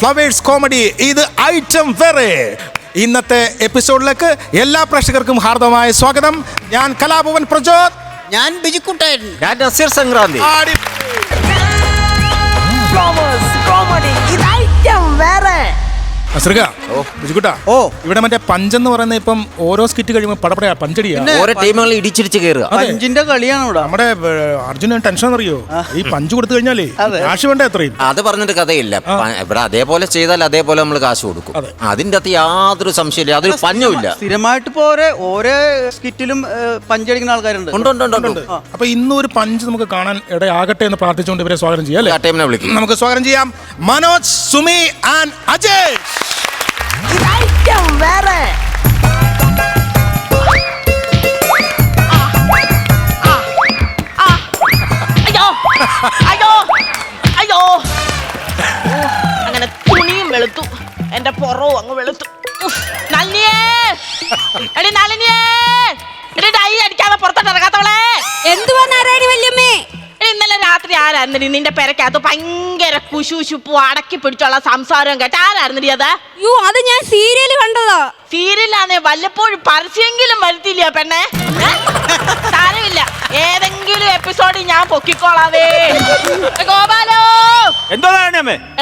Flowers comedy ഇത് item വേറെ. ഇന്നത്തെ എപ്പിസോഡിലേക്ക് എല്ലാ പ്രേക്ഷകർക്കും ഹാർദമായ സ്വാഗതം. ഞാൻ കലാഭവൻ പ്രജോദ്, ഞാൻ ബിജുക്കുട്ടൻ, ഞാൻ നസീർ സംക്രാന്തി. ഫ്ലവേഴ്സ് കോമഡി ഇത് ഐറ്റം വേറെ. ഇവിടെ മറ്റേ പഞ്ചെന്ന് പറയുന്ന ഇപ്പം ഓരോ സ്കിറ്റ് കഴിയുമ്പോൾ പടപടയാ പഞ്ചടിയാ, ഓരോ ടീമുകൾ ഇടിച്ചിടിച്ച് കയറുക. പഞ്ചിന്റെ കളിയാണ് ഇവിടെ. നമ്മുടെ അർജുന ടെൻഷൻ അറിയോ, ഈ പഞ്ച് കൊടുത്തു കഴിഞ്ഞാലേ കാശ് വേണ്ട എത്രയും. അത് പറഞ്ഞിട്ട് കഥയില്ല. ഇവിടെ അതേപോലെ ചെയ്താൽ അതേപോലെ നമ്മൾ കാശ് കൊടുക്കും. അതിന്റെ അകത്ത് യാതൊരു സംശയമില്ല, അതൊരു പഞ്ഞുമില്ല. സ്ഥിരമായിട്ട് ഓരോ സ്കിറ്റിലും പഞ്ചടിക്കുന്ന ആൾക്കാരുണ്ട്. ഉണ്ട്. അപ്പൊ ഇന്നും ഒരു പഞ്ച് നമുക്ക് കാണാൻ ഇടയാകട്ടെ എന്ന് പ്രാർത്ഥിച്ചുകൊണ്ട് ഇവരെ സ്വാഗതം ചെയ്യാം അല്ലേ? ആ ടീമിനെ വിളിക്കും. നമുക്ക് സ്വാഗതം ചെയ്യാം മനോജ്, സുമി ആൻഡ് അജയ്. വേറെ അയ്യോ അങ്ങനെ തുണിയും വെളുത്തു, എന്റെ പുറവും അങ്ങ് വെളുത്തു. ഡൈ അടിക്കാതെ പുറത്തോട്ട് ഇറങ്ങാത്തവളെ. എന്തുവാ നാരായണി വല്യമ്മേ? ഇന്നലെ രാത്രി ആരായിരുന്നു നിന്റെ പെരക്കകത്ത് ഭയങ്കര കുശുശുപ്പും അടക്കി പിടിച്ചുള്ള സംസാരവും കേട്ട ആരായിരുന്നു അത്? യോ, അത് ഞാൻ സീരിയല് കണ്ടതാ. സീരിയലാന്നേ വല്ലപ്പോഴും പരസ്യെങ്കിലും വരുത്തില്ല പെണ്ണെ. സാരമില്ല, ഏതെങ്കിലും എപ്പിസോഡിൽ ഞാൻ പൊക്കിക്കോളാവേ. ഗോപാലോ,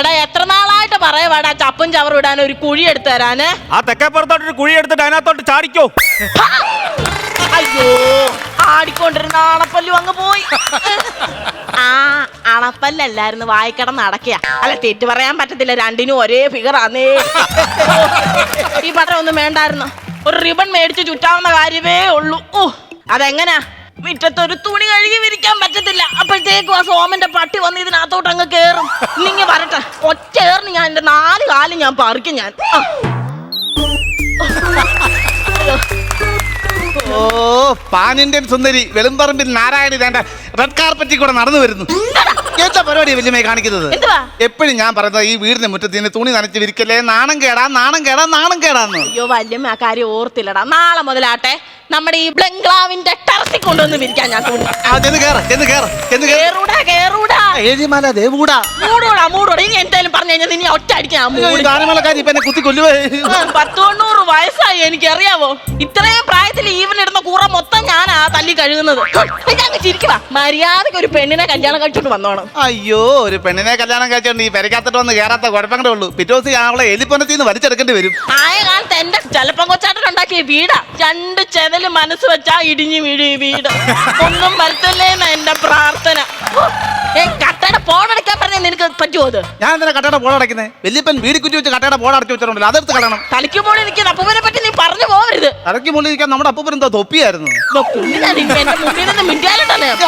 എടാ എത്ര നാളായിട്ട് പറയവാടാ ചപ്പും ചവറും ഇടാൻ ഒരു കുഴി എടുത്തു തരാന്. ആ തെക്കേപ്പുറത്തോട്ടൊരു കുഴി എടുത്തിട്ട് അതിനകത്തോട്ട് ചാടിക്കോ. അയ്യോ, ആടിക്കൊണ്ടിരുന്ന അണപ്പല്ലു അങ്ങ് പോയി. ആ അണപ്പല്ലല്ലായിരുന്നു, വായിക്കടന്ന് അടക്കിയ. അല്ല, തെറ്റ് പറയാൻ പറ്റത്തില്ല, രണ്ടിനും ഒരേ ഫിഗറാന്നേ. ഈ പട്ടം ഒന്നും വേണ്ടായിരുന്നു, ഒരു റിബൺ മേടിച്ച് ചുറ്റാവുന്ന കാര്യമേ ഉള്ളൂ. ഓ, അതെങ്ങനാ മുറ്റത്തൊരു തുണി കഴുകി വിരിക്കാൻ പറ്റത്തില്ല. അപ്പോഴത്തേക്കും ആ സോമന്റെ പട്ടി വന്ന് ഇതിനകത്തോട്ട് അങ്ങ് കേറും. നിങ്ങ വരട്ടെ, ഒറ്റേറിന് ഞാൻ എന്റെ 4 കാലും ഞാൻ പറിക്കും ഞാൻ. ഓ, പാനിന്റെൻ സുന്ദരി വെളുമ്പറമ്പിൽ നാരായണി വേണ്ട റെഡ് കാർപ്പറ്റിൽ കൂടെ നടന്നു വരുന്നു. എന്താ പരിപാടി വല്യമ്മയെ കാണിക്കുന്നത്? എപ്പോഴും ഞാൻ പറയുന്നത് ഈ വീടിന്റെ മുറ്റത്തിന് തുണി നനച്ച് വിരിക്കല്ലേ, നാണം കേടാന്ന്. അയ്യോ വല്യമ്മ, ആ കാര്യം ഓർത്തില്ലടാ. നാളെ മുതലാട്ടെ നമ്മുടെ ഈ ബ്ലംഗ്ലാവിന്റെ ടെറസിൽ കൊണ്ടുവന്ന് വിരിക്കാൻ ഞാൻ തുണി. മൂടൂടാ. ഇനി എന്തായാലും പറഞ്ഞു കഴിഞ്ഞാൽ നിന്നെ ഒറ്റ അടിക്കാൻ. 100 വയസ്സായി, എനിക്കറിയാവോ. ഇത്രയും പ്രായത്തിൽ ഈവനിടുന്ന കൂറ മൊത്തം ഞാനാ തല്ലി കഴുകുന്നത്. ചിരിക്കുവാ, മര്യാദക്ക് ഒരു പെണ്ണിനെ കല്യാണം കഴിച്ചോണ്ട് വന്നോണം. അയ്യോ, ഒരു പെണ്ണിനെ കല്യാണം കഴിച്ചോണ്ട് ഈ പെരക്കാത്തിട്ട് വന്ന് കേറാത്ത കുഴപ്പങ്ങളേ ഉള്ളൂ. പിറ്റേ ദിവസം അവളെ എലിപ്പൊന്നത്തിന്ന് വലിച്ചെടുക്കേണ്ടി വരും. ആയ കാലത്ത് എന്റെ ചെലപ്പം കൊച്ചാട്ടനുണ്ടാക്കിയ വീടാ. 2 ചെതല് മനസ്സ് വെച്ചാ ഇടിഞ്ഞു വീഴും ഈ വീട്. ഒന്നും വരുത്തല്ലേന്ന എന്റെ പ്രാർത്ഥന. കട്ടയുടെ പോടടക്കാൻ പറഞ്ഞ നിനക്ക് പറ്റുമോ? അത് ഞാൻ എന്തിനാ കട്ടയുടെ പോടടക്കുന്നത്? വല്യപ്പൻ വീടി കുറ്റി വെച്ച് കട്ടയുടെ പോടടച്ചു വെച്ചിട്ടുണ്ടല്ലോ, അതെടുത്ത് കളയണം. തലയ്ക്ക് മോളിൽ നിൽക്കുന്ന അപ്പൂപ്പനെ പറ്റി നീ പറഞ്ഞു പോകരുത്. തലയ്ക്ക് മുകളിൽ നിൽക്കാൻ നമ്മുടെ അപ്പൂപ്പൻ എന്തോ തൊപ്പിയായിരുന്നു.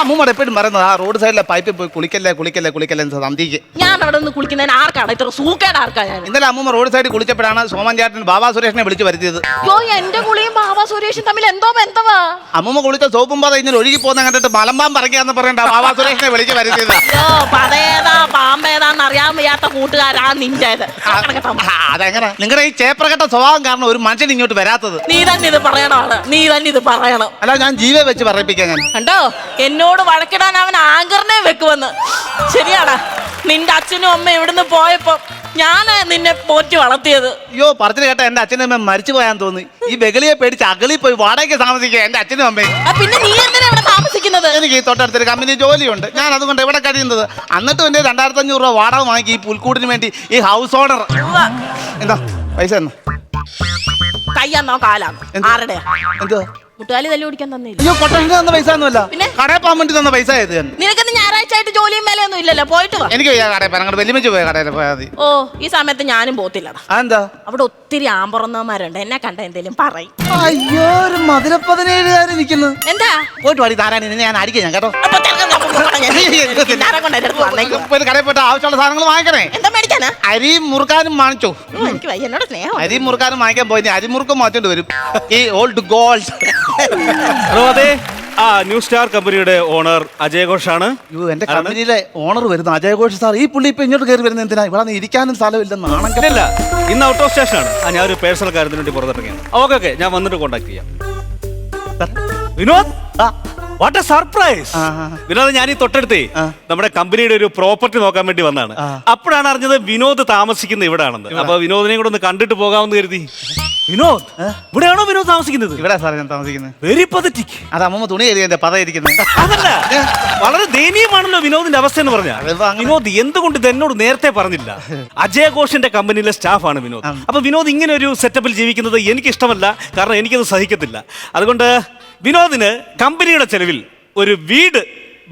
അമ്മൂമ്മ എപ്പോഴും പറയുന്നത് ആ റോഡ് സൈഡിലെ പൈപ്പിൽ പോയി കുളിക്കല്ലേ സന്ധിക്ക്. ഞാൻ അവിടെ നിന്ന് കുളിക്കുന്നതിന് ആർക്കാണ് ഇത്ര സൂക്കേട്? ആർക്കാ ഞാൻ? ഇന്നലെ അമ്മൂമ്മ റോഡ് സൈഡിൽ കുളിച്ചപ്പോഴാണ് സോമൻ ചേട്ടൻ ബാബാ സുരേഷിനെ വിളിച്ച് വരുത്തിയത്. യോ, എന്റെ കുളിയും ബാബാ സുരേഷും തമ്മിൽ എന്തോ ബന്ധവാ? അമ്മൂമ്മ കുളിച്ച സോപ്പും പാത ഇങ്ങനെ ഒഴുകി പോകുന്ന കണ്ടിട്ട് മലമ്പാൻ പറയാന്ന് പറയണ്ട ബാബാ സുരേഷിനെ വിളിച്ച് വരുത്തിയത്. പതേതാ പാമ്പേതാന്ന് അറിയാൻ വയ്യാത്ത കൂട്ടുകാരാ നിന്റേത്. അതെങ്ങനെ നിങ്ങളുടെ ഈ ചേപ്രകെട്ട സ്വഭാവം കാരണം ഒരു മനുഷ്യൻ ഇങ്ങോട്ട് വരാത്തത്? നീ തന്നെ ഇത് പറയണം. അല്ല, ഞാൻ ജീവ വെച്ച് പറയിപ്പിക്കാൻ. ഞാൻ കണ്ടോ, എന്നോട് വഴക്കിടാൻ അവൻ ആങ്കറിനെ വെക്കുവെന്ന്. ശരിയാടാ, നിന്റെ അച്ഛനും അമ്മ ഇവിടുന്ന് പോയപ്പോ ഞാനാ നിന്നെ പോറ്റി വളർത്തിയത്. അയ്യോ, പറഞ്ഞു കേട്ട എന്റെ അച്ഛനും അമ്മ മരിച്ചു പോയാൻ തോന്നി. ഈ ബഗലിയെ പേടിച്ച് അകലി പോയി വാടകയ്ക്ക് താമസിക്കുക എന്റെ അച്ഛനും അമ്മയും. പിന്നെ നീ എന്തിനാ ഇവിടെ താമസിക്കുന്നത്? എനിക്ക് ഈ തൊട്ടടുത്തൊരു കമ്പനി ജോലിയുണ്ട്, ഞാൻ അതുകൊണ്ട് ഇവിടെ കഴിയുന്നത്. എന്നിട്ടും എന്റെ 2500 രൂപ വാടക വാങ്ങി ഈ പുൽക്കൂടിന് വേണ്ടി ഈ ഹൗസ് ഓണർ. എന്താ പൈസ എന്നാ? കയ്യാന്നോ കാലാന്നോ? ആരുടെയാ? എന്തോ മുട്ടുകാലി തല്ലി ഓടിക്കാൻ തന്നില്ല. അയ്യോ, കൊട്ടേഷൻ തന്ന പൈസ ഒന്നുമല്ല, കടയിൽ പോകാൻ വേണ്ടി തന്ന പൈസ ആയത്. നിനക്ക് ഞായറാഴ്ച ആയിട്ട് ജോലിയും മേലെയൊന്നും ഇല്ലല്ലോ, പോയിട്ട് വാ. എനിക്ക് കടയിൽ പോയാൽ വലിമിച്ച് പോയ കടയിൽ പോയാൽ മതി. ഓ, ഈ സമയത്ത് ഞാനും പോത്തില്ലടാ. അതെന്താ? അവിടെ ഒത്തിരി ആമ്പറന്നവന്മാരുണ്ട്, എന്നെ കണ്ട എന്തേലും പറയും. അയ്യോ, ഒരു മധുര 17 നിൽക്കുന്നു. എന്താ? പോയിട്ട് പാടി താരാണി ഞാൻ അടിക്കാം ഞാൻ കേട്ടോ. കടയിൽ പോയിട്ട് ആവശ്യമുള്ള സാധനങ്ങൾ വാങ്ങിക്കണേ. എന്താ മേടിക്കാനാ? അരിയും മുറുക്കാനും വാങ്ങിച്ചോ? എനിക്ക് എന്നോട് സ്നേഹം. അരിയും മുറുക്കാനും വാങ്ങിക്കാൻ പോയി അരിമുറുക്കം മാറ്റേണ്ടി വരും. ഈ ഓൾഡ് ഗോൾഡ്. അതെ, ആ ന്യൂ സ്റ്റാർ കമ്പനിയുടെ ഓണർ അജയ് ഘോഷാണ്. എന്റെ കമ്പനിയിലെ ഓണർ വരുന്നു അജയ് ഘോഷ് സാർ. ഈ പുള്ളി ഇപ്പൊ ഇങ്ങോട്ട് കയറി വരുന്നത് എന്തിനാ? ഇവിടെ ഇരിക്കാനും സ്ഥലമില്ലെന്നാണ്. ഇല്ല, ഇന്ന് ഔട്ട് ഓഫ് സ്റ്റേഷൻ ആണ്. ഞാൻ ഒരു പേഴ്സണൽ കാര്യത്തിന് വേണ്ടി പുറത്തിറങ്ങിയാണ്. ഓക്കെ, ഞാൻ വന്നിട്ട് കോൺടാക്ട് ചെയ്യാം. Vinod, what A surprise. Vinod, ഞാൻ ഈ തൊട്ടടുത്തേ നമ്മുടെ കമ്പനിയുടെ ഒരു പ്രോപ്പർട്ടി നോക്കാൻ വേണ്ടി വന്നതാണ്. അപ്പോഴാണ് അറിഞ്ഞത് വിനോദ് താമസിക്കുന്നത് ഇവിടെ ആണെന്ന്. അപ്പൊ വിനോദിനെയും കൂടെ ഒന്ന് കണ്ടിട്ട് പോകാമെന്ന് കരുതി. വിനോദ്, ഇവിടെയാണോ വിനോദ് താമസിക്കുന്നത്? ഇവിടെ സാറേ ഞാൻ താമസിക്കുന്നത്. Very pathetic. അത് അമ്മ തുണി എഴുതിയ പതയിരിക്കുന്നത്. അതല്ല, വളരെ ദയനീയമാണല്ലോ വിനോദിന്റെ അവസ്ഥ എന്ന് പറഞ്ഞാൽ. അതിപ്പോ അങ്ങനെ- വിനോദ് എന്തുകൊണ്ട് ഇത് എന്നോട് നേരത്തെ പറഞ്ഞില്ല? അജയ് ഘോഷിന്റെ കമ്പനിയിലെ സ്റ്റാഫാണ് വിനോദ്. അപ്പൊ വിനോദ് ഇങ്ങനെ ഒരു സെറ്റപ്പിൽ ജീവിക്കുന്നത് എനിക്ക് ഇഷ്ടമല്ല. കാരണം എനിക്കത് സഹിക്കത്തില്ല. അതുകൊണ്ട് വിനോദിന് കമ്പനിയുടെ ചെലവിൽ ഒരു വീട്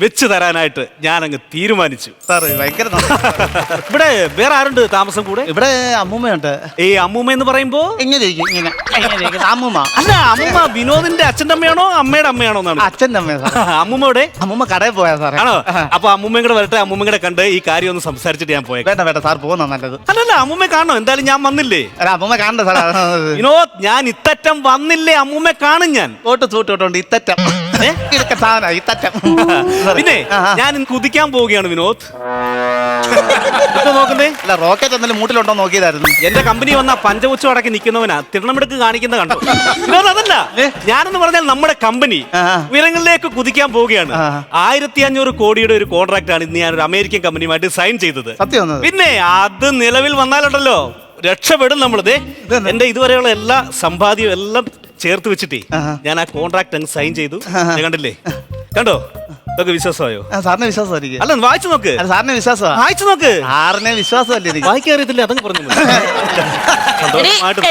വെച്ച് തരാനായിട്ട് ഞാൻ അങ്ങ് തീരുമാനിച്ചു. സാറ് ഭയങ്കര ഇവിടെ വേറെ ആരുണ്ട് താമസം കൂടെ? ഇവിടെ അമ്മൂമ്മയുണ്ട്. ഈ അമ്മൂമ്മ എന്ന് പറയുമ്പോ ഇങ്ങനെ ഇരിക്കും, ഇങ്ങനെ അമ്മൂമ്മ. അല്ല, അമ്മൂമ്മ വിനോദിന്റെ അച്ഛന്റെ അമ്മയാണോ അമ്മയുടെ അമ്മയാണോ എന്നാണ്? അച്ഛൻ്റെ അമ്മ സാർ. അമ്മൂമ്മയുടെ അമ്മൂമ്മ കടയിൽ പോയാ സാറേ. ആണോ? അപ്പൊ അമ്മൂമ്മയും കൂടെ വരട്ടെ, അമ്മൂമ്മയും കൂടെ കണ്ട് ഈ കാര്യം ഒന്ന് സംസാരിച്ചിട്ട് ഞാൻ പോയേക്കാം. വേണ്ട വേണ്ട സാർ പോകുന്ന നല്ലത്. അല്ലല്ല, അമ്മൂമ്മ കാണണോ? എന്തായാലും ഞാൻ വന്നില്ലേ. അല്ല അമ്മൂമ്മ കാണണ്ട സാർ. വിനോദ്, ഞാൻ ഇത്തറ്റം വന്നില്ലേ, അമ്മൂമ്മ കാണും ഞാൻ. തോട്ട് സൂട്ട് ഇട്ടോണ്ട് ഇത്തറ്റം ഇതൊക്കെ സാധനം ഇത്തറ്റം. പിന്നെ ഞാൻ ഇന്ന് കുതിക്കാൻ പോവുകയാണ് വിനോദ്. ഇപ്പൊ നോക്കുന്നേ, അല്ല റോക്കറ്റ് എന്തെങ്കിലും മൂട്ടിലുണ്ടോ നോക്കിയതായിരുന്നു. എന്റെ കമ്പനി വന്ന പഞ്ചപുച്ഛം അടക്കി നിൽക്കുന്നവനാ തിരുവനന്തപുരത്ത് കാണിക്കുന്ന കണ്ടോ? വിനോദ്, അതല്ല, ഞാനെന്ന് പറഞ്ഞാൽ നമ്മുടെ കമ്പനി ഉയരങ്ങളിലേക്ക് കുതിക്കാൻ പോവുകയാണ്. 1500 കോടിയുടെ ഒരു കോൺട്രാക്ട് ആണ് ഇന്ന് ഞാൻ ഒരു അമേരിക്കൻ കമ്പനിയുമായിട്ട് സൈൻ ചെയ്തത്. സത്യം പിന്നെ അത് നിലവിൽ വന്നാലുണ്ടല്ലോ രക്ഷപ്പെടും നമ്മളിത്. എന്റെ ഇതുവരെയുള്ള എല്ലാ സമ്പാദ്യവും എല്ലാം ചേർത്ത് വെച്ചിട്ടേ ഞാൻ ആ കോൺട്രാക്ട് അങ്ങ് സൈൻ ചെയ്തു. കണ്ടില്ലേ? കണ്ടോ? ഇതൊക്കെ വിശ്വാസമായോ? സാറിന് വിശ്വാസമായിരിക്കും. അല്ല, വായിച്ചു നോക്ക്. അല്ല സാറിന് വിശ്വാസമാണ്. വായിച്ചു നോക്ക്. സാറിനെ വിശ്വാസമല്ലേ എനിക്ക്. വായിക്കാൻ അറിയത്തില്ല, അതങ്ങ് പറഞ്ഞു.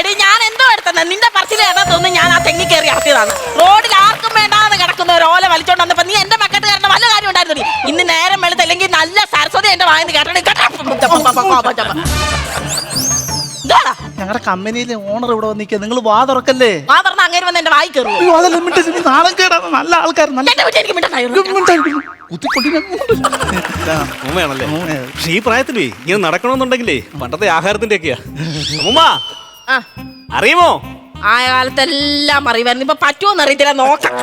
എടി, ഞാൻ എന്തോ എടുത്തത് നിന്റെ പറച്ചിൽ ഏതാ തോന്നുന്നു. ഞാൻ ആ തെങ്ങി കയറി ഇറക്കിയതാണ്. റോഡിൽ ആർക്കും വേണ്ടാന്ന് കിടക്കുന്ന ഒരു ഓല വലിച്ചോണ്ട് വന്നപ്പോ നീ എന്റെ മക്കട്ടുകാരന്റെ വല്ല കാര്യം ഉണ്ടായിരുന്നു. ഇന്ന് നേരം വെളുത്തല്ലെങ്കിൽ നല്ല സരസ്വതി എന്റെ വായന്ന് കേട്ടോ. ഞങ്ങളുടെ കമ്പനിയിലെ ഓണർ ഇവിടെ വന്നിരിക്കുക. നിങ്ങൾ വാ തുറക്കല്ലേ. വാ തുറന്ന് അങ്ങനെ വന്ന് എന്റെ വായി കയറുമോ? അയ്യോ, അതല്ല മിണ്ടരുത്. നാളെ കേടാണ്. നല്ല ആൾക്കാർ നല്ല എനിക്ക് മിണ്ടായിരുന്നു. ഉമ്മയാണല്ലേ? പക്ഷെ ഈ പ്രായത്തിലേ ഇങ്ങനെ നടക്കണമെന്നുണ്ടെങ്കിലേ പണ്ടത്തെ ആഹാരത്തിന്റെ ഒക്കെയാ. ഉമ്മ അറിയുമോ? ആ കാലത്തെല്ലാം അറിയുമായിരുന്നു. ഇപ്പൊ പറ്റുമോന്ന് അറിയത്തില്ല, നോക്കാം.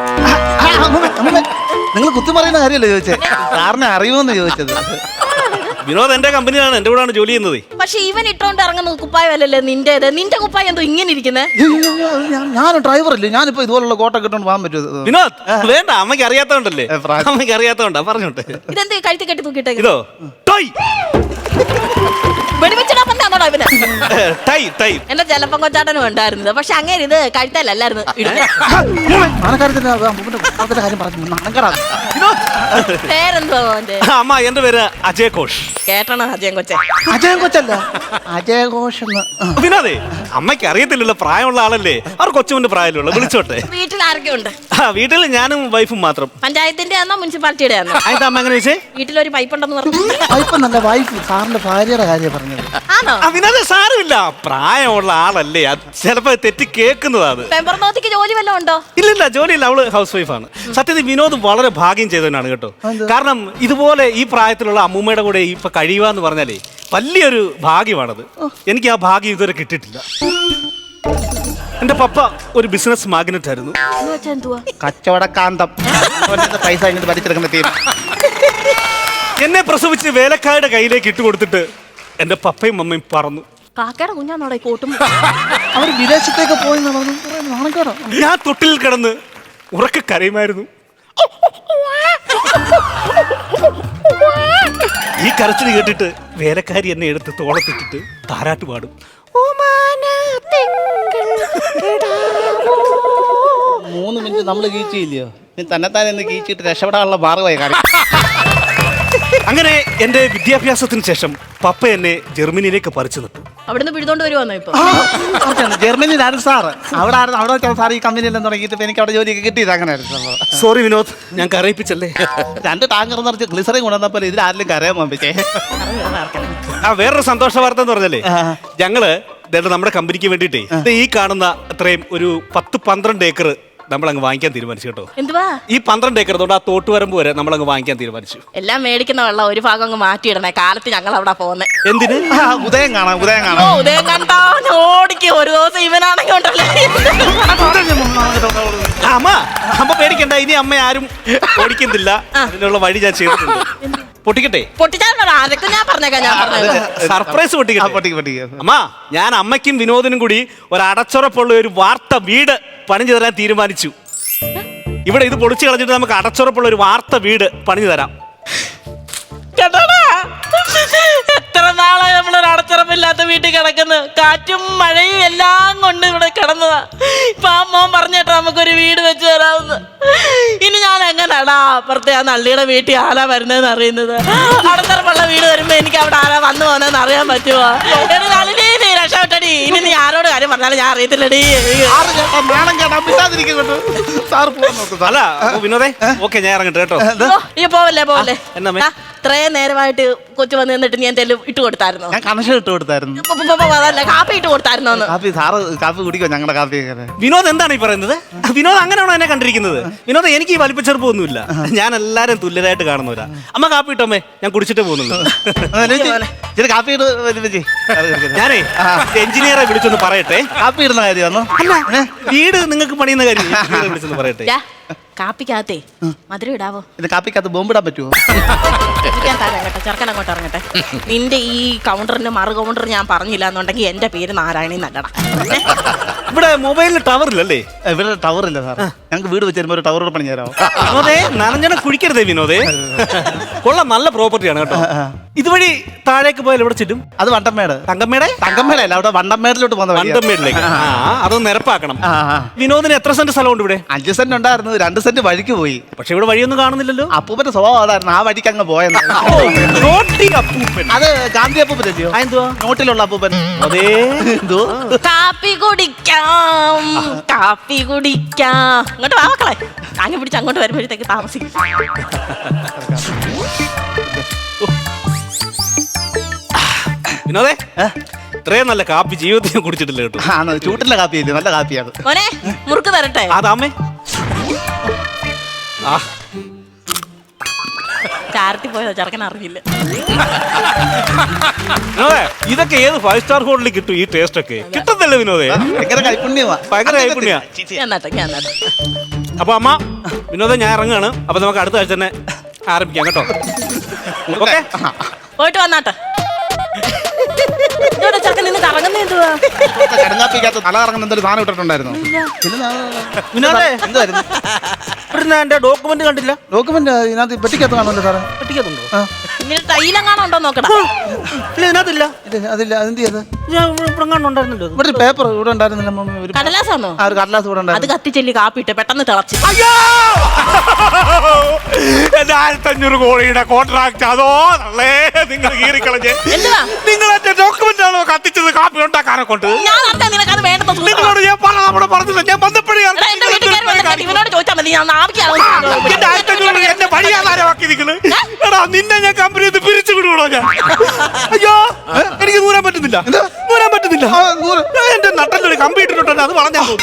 നിങ്ങൾ കുത്തി പറയുന്ന കാര്യമല്ലേ ചോദിച്ചേ? സാറിനെ അറിയുമോന്ന് ചോദിച്ചത്. വിനോദ് എന്റെ കമ്പനിയാണ്, എന്റെ കൂടെയാണ് ജോലി ചെയ്യുന്നത്. പക്ഷെ ഇവൻ ഇട്ടോണ്ട് ഇറങ്ങുന്നത് കുപ്പായമല്ലല്ലേ നിന്റേത്. നിന്റെ കുപ്പായം എന്തോ ഇങ്ങനെ ഇരിക്കുന്നത്? ഞാൻ ഡ്രൈവറല്ലേ, ഞാനിപ്പോ ഇതുപോലുള്ള കോട്ടൊക്കെ ഇട്ടോണ്ട് പോകാൻ പറ്റുമോ? വിനോദ് വേണ്ട, അമ്മയ്ക്ക് അറിയാത്തോണ്ടല്ലേ. അമ്മയ്ക്ക് അറിയാത്തോണ്ടാ പറഞ്ഞോട്ടെ. ഇതെന്ത് കഴുത്തി കെട്ടി തൂക്കിട്ടേ? ഇതോ ടോയ് വെടിവെച്ചിടാൻ വന്നാണോടാ ഇവന്? ടൈ ടൈ എന്റെ ജലപ്പം കൊച്ചാട്ടനും ഉണ്ടായിരുന്നത്. പക്ഷെ അങ്ങനെ ഇത് കഴുത്തല്ലായിരുന്നു. പേരെന്തോ അവന്റെ? അമ്മ, എന്റെ പേര് അജയ് ഘോഷ്. കേട്ടണോ അജയൻ കൊച്ചെ? അജയ് കൊച്ചല്ല, അജയ് ഘോഷ് എന്ന്. വിനോദേ, അമ്മയ്ക്ക് അറിയത്തില്ലല്ലോ, പ്രായമുള്ള ആളല്ലേ. അവർ കൊച്ചുമുണ്ട് പ്രായമുള്ള. വിളിച്ചോട്ടെ. വീട്ടിൽ ആരൊക്കെ ഉണ്ട്? വീട്ടിൽ ഞാനും വൈഫും മാത്രം. പഞ്ചായത്തിന്റെ ആണോ മുനിസിപ്പാലിറ്റിയുടെ ആണോ? അതിന്റെ അമ്മ എങ്ങനെ വെച്ചേ? വീട്ടിലൊരു പൈപ്പ് ഉണ്ടെന്ന് പറഞ്ഞു. വൈഫ് നല്ല വൈഫ്, സാറിന്റെ ഭാര്യയുടെ കാര്യം പറഞ്ഞത്. ആണോ? വിനോദ സാരമില്ല, പ്രായമുള്ള ആളല്ലേ, അത് ചിലപ്പോ തെറ്റി കേൾക്കുന്നതാണ്. പെമ്പർനോത്തിക്ക് ജോലി വല്ലതും ഉണ്ടോ? ഇല്ലില്ല, ജോലിയില്ല, അവള് ഹൗസ് വൈഫാണ്. സത്യത്തിൽ വിനോദ് വളരെ ഭാഗ്യം ചെയ്തവനാണ് കേട്ടോ. കാരണം ഇതുപോലെ ഈ പ്രായത്തിലുള്ള അമ്മൂമ്മയുടെ കൂടെ ഇപ്പൊ കഴിയുക എന്ന് പറഞ്ഞാലേ വലിയൊരു ഭാഗ്യമാണത്. എനിക്ക് ആ ഭാഗ്യം ഇതുവരെ കിട്ടിയിട്ടില്ല. എന്റെ പപ്പ ഒരു ബിസിനസ് മാഗ്നറ്റ് ആയിരുന്നു. കച്ചവടക്കാന്തം. പൈസ ഇങ്ങോട്ട് വലിച്ചെടുക്കുന്ന ടീം. എന്നെ പ്രസവിച്ച് വേലക്കാരുടെ കയ്യിലേക്ക് ഇട്ടുകൊടുത്തിട്ട് എന്റെ പപ്പയും അമ്മയും പറന്നു. കാക്കയുടെ കുഞ്ഞാന്നോടെ കോട്ടും. അവർ വിദേശത്തേക്ക് പോയി നാണക്കേടാ. ഞാൻ തൊട്ടിൽ കിടന്ന് ഉറക്കെ കരയുമായിരുന്നു. ഈ കരച്ചിൽ കേട്ടിട്ട് വേലക്കാരി എന്നെ എടുത്ത് തോളത്തിട്ടിട്ട് താരാട്ട് പാടും. 3 മിനിറ്റ് നമ്മൾ കീച്ചില്ലയോ? നീ തന്നെത്താൻ എന്ന് കീച്ചിട്ട് രക്ഷപ്പെടാനുള്ള മാർഗമായി കാര്യം. അങ്ങനെ എന്റെ വിദ്യാഭ്യാസത്തിന് ശേഷം പപ്പ എന്നെ ജർമ്മനിയിലേക്ക് പറിച്ചു നട്ടു. അവിടുന്ന് പിഴുതോണ്ട് വരുവാന്നോ ഇപ്പൊ? ജർമ്മനിയിലായിരുന്നു സാറ്. അവിടെ സാർ ഈ കമ്പനിയെല്ലാം തുടങ്ങിയിട്ട് എനിക്ക് അവിടെ ജോലിയൊക്കെ കിട്ടിയത് അങ്ങനെ ആയിരുന്നു. സോറി വിനോദ്, ഞാൻ കരയിപ്പിച്ചല്ലേ. 2 ടാങ്കർ നിറച്ച് ഗ്ലിസറിൻ കൊണ്ടുവന്നപ്പോൾ ഇതിൽ ആരെങ്കിലും കരയാൻ പറ്റേ? വേറൊരു സന്തോഷ വാർത്ത എന്ന് പറഞ്ഞല്ലേ, ഞങ്ങള് നമ്മുടെ കമ്പനിക്ക് വേണ്ടിയിട്ടേ ഈ കാണുന്ന അത്രയും ഒരു 10-12 ഏക്കർ നമ്മൾ അങ്ങ് വാങ്ങിക്കാൻ തീരുമാനിച്ചു കേട്ടോ. എന്തുവാ? ഈ 12 ഏക്കർ തൊട്ട് ആ തോട്ടുവരമ്പ് വരെ നമ്മൾ അങ്ങ് വാങ്ങിക്കാൻ തീരുമാനിച്ചു. എല്ലാം മേടിക്കുന്ന വെള്ളം ഒരു ഭാഗം അങ്ങ് മാറ്റിയിടണേ. കാലത്ത് ഞങ്ങൾ അവിടെ പോകുന്നത് എന്തിന്? ഉദയം കാണാം, ഉദയം കാണാം. ഓ, ഉദയം കണ്ടാ ഓടിക്ക്. ഒരു ദിവസം ഇവനാണെങ്കിൽ ഉണ്ടല്ലേ. അമ്മ പേടിക്കണ്ട, ഇനി അമ്മ ആരും ഓടിക്കുന്നില്ല. അതിനുള്ള വഴി ഞാൻ ചെയ്തിട്ടുണ്ട്. പൊട്ടിക്കട്ടെ? പൊട്ടിച്ചാൽ ആരൊക്കെ ഞാൻ പറഞ്ഞേക്കാം. ഞാൻ പറഞ്ഞത് സർപ്രൈസ് പൊട്ടിക്കട്ടെ? അമ്മ, ഞാൻ അമ്മയ്ക്കും വിനോദിനും കൂടി ഒരു അടച്ചുറപ്പുള്ള ഒരു വാർത്ത വീട് പണിഞ്ഞു തരാൻ തീരുമാനിച്ചു. ഇവിടെ ഇത് പൊളിച്ചു കളഞ്ഞിട്ട് നമുക്ക് അടച്ചുറപ്പുള്ള ഒരു വാർത്ത വീട് പണിഞ്ഞു തരാം. കേട്ടോടാ, എത്ര നാളായി നമ്മളൊരു അടച്ചുറപ്പില്ലാത്ത വീട്ടിൽ കിടക്കുന്നു. കാറ്റും മഴയും എല്ലാം കൊണ്ട് ഇവിടെ കിടന്നതാ. ഇപ്പൊ ആ മോൻ പറഞ്ഞേട്ടോ നമുക്കൊരു വീട് വെച്ച് തരാമെന്ന്. ഇനി ഞാൻ എങ്ങനെയാടാ അപ്പുറത്തെ ആ നള്ളിയുടെ വീട്ടിൽ ആരാ വരുന്നതെന്ന് അറിയുന്നത്? അടച്ചുറപ്പുള്ള വീട് വരുമ്പോ എനിക്ക് അവിടെ ആരാ വന്നു പോകുന്നതെന്ന് അറിയാൻ പറ്റുമോ? എടി നളിനി, നീ രക്ഷപ്പെട്ടടി. ഇനി നീ ആരോട് കാര്യം പറഞ്ഞാലും ഞാൻ അറിയത്തില്ലടി. അല്ല വിനോദേ, ഓക്കെ ഞാൻ ഇറങ്ങട്ടെ കേട്ടോ. ഈ പോവല്ലേ പോവല്ലേ. എന്നമ്മേ? ഇത്രയും നേരമായിട്ട് കൊച്ചു വന്ന് നിന്നിട്ട് നീ എന്തെങ്കിലും ഇട്ട് കൊടുത്തായിരുന്നോ? ഞാൻ കണക്ഷൻ ഇട്ട് കൊടുത്തായിരുന്നു. അതല്ല, കാപ്പി ഇട്ട് കൊടുത്തായിരുന്നോന്ന്. കാപ്പി സാറ് കാപ്പി കുടിക്കോ? ഞങ്ങളുടെ കാപ്പി വിനോദ് എന്താണ് ഈ പറയുന്നത്? വിനോദ് അങ്ങനെയാണോ എന്നെ കണ്ടിരിക്കുന്നത്? വിനോദ് എനിക്ക് ഈ വലിപ്പച്ചെറുപ്പൊന്നുമില്ല. ഞാൻ എല്ലാരും തുല്യരായിട്ട് കാണുന്നവരാ. അമ്മ കാപ്പി ഇട്ടോമ്മേ, ഞാൻ കുടിച്ചിട്ടേ പോകുന്നുള്ളൂ. കാപ്പി ഇട്ട് ഞാനേ എഞ്ചിനീയറെ വിളിച്ചൊന്ന് പറയട്ടെ. കാപ്പി ഇടുന്ന കാര്യമാണോ? വീട് നിങ്ങൾക്ക് പണിയുന്ന കാര്യം എഞ്ചിനീയറെ വിളിച്ചൊന്ന് പറയട്ടെ. കാപ്പിക്കകത്തേ മധുരം ഇടാവോ? പിന്നെ കാപ്പിക്കകത്ത് ബോംബിടാൻ പറ്റുമോ? കേട്ടോ, ചെറുക്കൻ അങ്ങോട്ട് ഇറങ്ങട്ടെ. നിന്റെ ഈ കൗണ്ടറിന്റെ മറു കൗണ്ടർ ഞാൻ പറഞ്ഞില്ല എന്നുണ്ടെങ്കിൽ എന്റെ പേര് നാരായണി നല്ലടാ. ഇവിടെ മൊബൈലിൽ ടവർ ഇല്ലല്ലേ? ഇവിടെ ടവർ ഇല്ല സാർ. ഞങ്ങൾക്ക് വീട് വെച്ച് തരുമ്പോൾ ഒരു ടവർ പണി തരാമോ? വിനോദേ, നനഞ്ഞണം കുഴിക്കരുതേ വിനോദേ. കൊള്ളാം, നല്ല പ്രോപ്പർട്ടിയാണ് കേട്ടോ. ഇതുവഴി താഴേക്ക് പോയാൽ ഇവിടെ ചുറ്റും അത് വണ്ടമ്മേട്. തങ്കമ്മയുടെ തങ്കമ്മേടല്ല, അവിടെ വണ്ടമ്മേടിലോട്ട് പോകുന്ന വണ്ടമ്മേടിലേക്ക്. അതൊന്ന് നിരപ്പാക്കണം. വിനോദിന് എത്ര സെന്റ് സ്ഥലമുണ്ട് ഇവിടെ? 5 സെന്റ് ഉണ്ടായിരുന്നു, 2 സെന്റ് വഴിക്ക് പോയി. പക്ഷെ ഇവിടെ വഴിയൊന്നും കാണുന്നില്ലല്ലോ. അപ്പൂപ്പന്റെ സ്വഭാവം അതായിരുന്നു, ആ വഴിക്ക് അങ്ങ് പോയെന്ന്. അത് ഗാന്ധി അപ്പൂപ്പനല്ലയോ? എന്തുവാ നോട്ടിലുള്ള അപ്പൂപ്പൻ? അതേ. എന്തോ കാപ്പി കുടിക്കാം, കാപ്പി കുടിക്കാം. ഇങ്ങോട്ട് വാ മക്കളെ. താങ്ങി പിടിച്ച് അങ്ങോട്ട് വരുമ്പോഴത്തേക്ക് താമസിക്കും. വിനോദേ, ഇത്രയും നല്ല കാപ്പി ജീവിതത്തിൽ ഞാൻ കുടിച്ചിട്ടില്ല കേട്ടോ. ചൂട്ടിലെ കാപ്പി ഇല്ലേ, നല്ല കാപ്പിയാണ്. മോനെ, മുറുക്ക് തരട്ടെ? അതാമ്മേ. ചാരത്തി പോയതോ ചെറുക്കൻ അറിയില്ല. വിനോദേ, ഇതൊക്കെ ഏത് 5 സ്റ്റാർ ഹോട്ടലിൽ കിട്ടും ഈ ടേസ്റ്റ് ഒക്കെ? കിട്ടുന്നില്ല വിനോദേ. ഭയങ്കര കൈപ്പുണ്യമാ. ഭയങ്കര കൈപ്പുണ്യാ. ഞാൻ അപ്പൊ അമ്മ, വിനോദം ഞാൻ ഇറങ്ങുകയാണ്. അപ്പൊ നമുക്ക് അടുത്ത ആഴ്ച തന്നെ ആരംഭിക്കാം കേട്ടോ. ഓക്കെ, പോയിട്ട് വന്നാട്ടെ. ചെറുക്കൻ നിന്ന് കറങ്ങുന്ന എന്തുവാ? കടങ്ങാപ്പിക്കകത്ത് തല കറങ്ങുന്ന എന്തൊരു സാധനം ഇട്ടിട്ടുണ്ടായിരുന്നു. വിനോദേ, എന്തായിരുന്നു? ഇവിടുന്ന് എന്റെ ഡോക്യുമെന്റ് കണ്ടില്ല. ഡോക്യുമെന്റ് ഇതിനകത്ത് പെട്ടിക്കകത്ത് കാണുമല്ലോ സാറേ. പെട്ടിക്കത്തുണ്ടോ? ഇങ്ങനെ തൈലെങ്ങാണോ നോക്കടാ. ഇല്ല, ഇതിനകത്തില്ല. അതില്ല, അതെന്ത് ചെയ്ത്? ഞാൻ ഇവിടെ കണ്ടുണ്ടായിരുന്നല്ലോ. ഇവിടെ ഒരു പേപ്പർ ഇവിടെ ഉണ്ടായിരുന്നില്ല. ഒരു കടലാസാണോ? ഒരു കടലാസ് ഇവിടെ അത് ഉണ്ടായിരുന്നു. കത്തിച്ചെല്ലി കാപ്പി ഇട്ട് പെട്ടെന്ന് തിളച്ച്. അയ്യോ, എന്റെ 1500 കോടിയുടെ കോൺട്രാക്ട് അതോ നല്ലേ നിങ്ങൾ കീറിക്കളഞ്ഞ്. എന്തുവാ? നിങ്ങൾ എന്റെ ഡോക്യുമെന്റ് ആണോ കത്തിച്ചത് കാപ്പി ഉണ്ടാക്കാനെ കൊണ്ട്? ഞാൻ അറിഞ്ഞാ നിനക്കത് വേണ്ടെന്ന് തോന്നുന്നു. നിങ്ങളോട് ഞാൻ നമ്മുടെ പറഞ്ഞില്ല. ഞാൻ ബന്ധപ്പെടുകയാണ്. എടാ, എന്റെ വീട്ടുകാർ വന്നിട്ട് ഇവനോട് ചോദിച്ചാൽ മതി. ഞാൻ നാവിക്കാണോ? എന്റെ 1500 എന്റെ വഴിയാധാരമാക്കി നിൽക്കുന്നത്. എടാ, നിന്നെ ഞാൻ കമ്പനി പിരിച്ചു വിടുകയാണോ ഞാൻ? അയ്യോ, എനിക്ക് നൂരാൻ പറ്റുന്നില്ല. നൂരാൻ പറ്റുന്നില്ല. എന്റെ നട്ടല്ലൊരു കമ്പി ഇട്ടിട്ടുണ്ടല്ലോ, അത് വളഞ്ഞാ പോകും.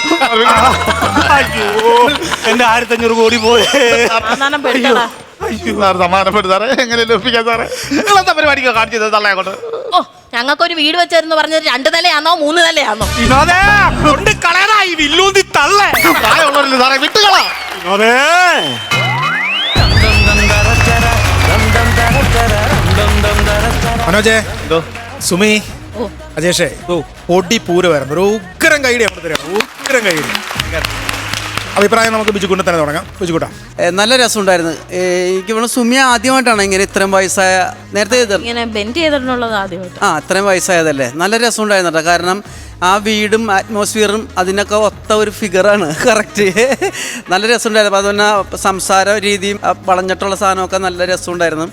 അയ്യോ, എന്റെ 1500 കോടി പോയേ. സമാധാനപ്പെട്ടു സാറേ. എങ്ങനെയല്ലേ ഒപ്പിക്കാൻ സാറേ? നിങ്ങളെന്താ പരിപാടിക്കോ കാണിച്ചത് തള്ളയെ കൊണ്ട്? ഓ, ഞങ്ങൾക്കൊരു വീട് വെച്ചായിരുന്നു പറഞ്ഞത്. 2 നിലയാണോ 3 നിലയാണോ? വിനോദേ, കൊണ്ട് കളയറായി വില്ലൂന്തി തള്ളേ. പ്രായമുള്ളവരല്ലേ സാറേ, വിട്ടുകളാ. വിനോദേ, മനോജേ, സുമി, ഓ, അജേഷേ, പൊടി പൂരമായിരുന്നു. ഒരു ഉഗ്രം കൈഡി അവിടെ തരാം. ഉഗ്രം കൈഡി. അഭിപ്രായം നമുക്ക് ബിജുക്കുണ്ടെ തന്നെ തുടങ്ങാം. ബിജുക്കുട്ടാ, നല്ല രസമുണ്ടായിരുന്നു. എനിക്ക് വേണം സുമിയ ആദ്യമായിട്ടാണ് ഇങ്ങനെ ഇത്രയും വയസ്സായ, നേരത്തെ ഇങ്ങനെ ബെൻഡ് ചെയ്തിട്ടുള്ളത് ആദ്യമായിട്ട്. ഇത്രയും വയസ്സായതല്ലേ. നല്ല രസമുണ്ടായിരുന്നു കേട്ടോ. കാരണം ആ വീടും അറ്റ്മോസ്ഫിയറും അതിനൊക്കെ ഒത്ത ഒരു ഫിഗറാണ്. കറക്റ്റ്. നല്ല രസമുണ്ടായിരുന്നു. അപ്പോൾ അതുപോലെ സംസാര രീതിയും വളഞ്ഞിട്ടുള്ള സാധനമൊക്കെ നല്ല രസമുണ്ടായിരുന്നു.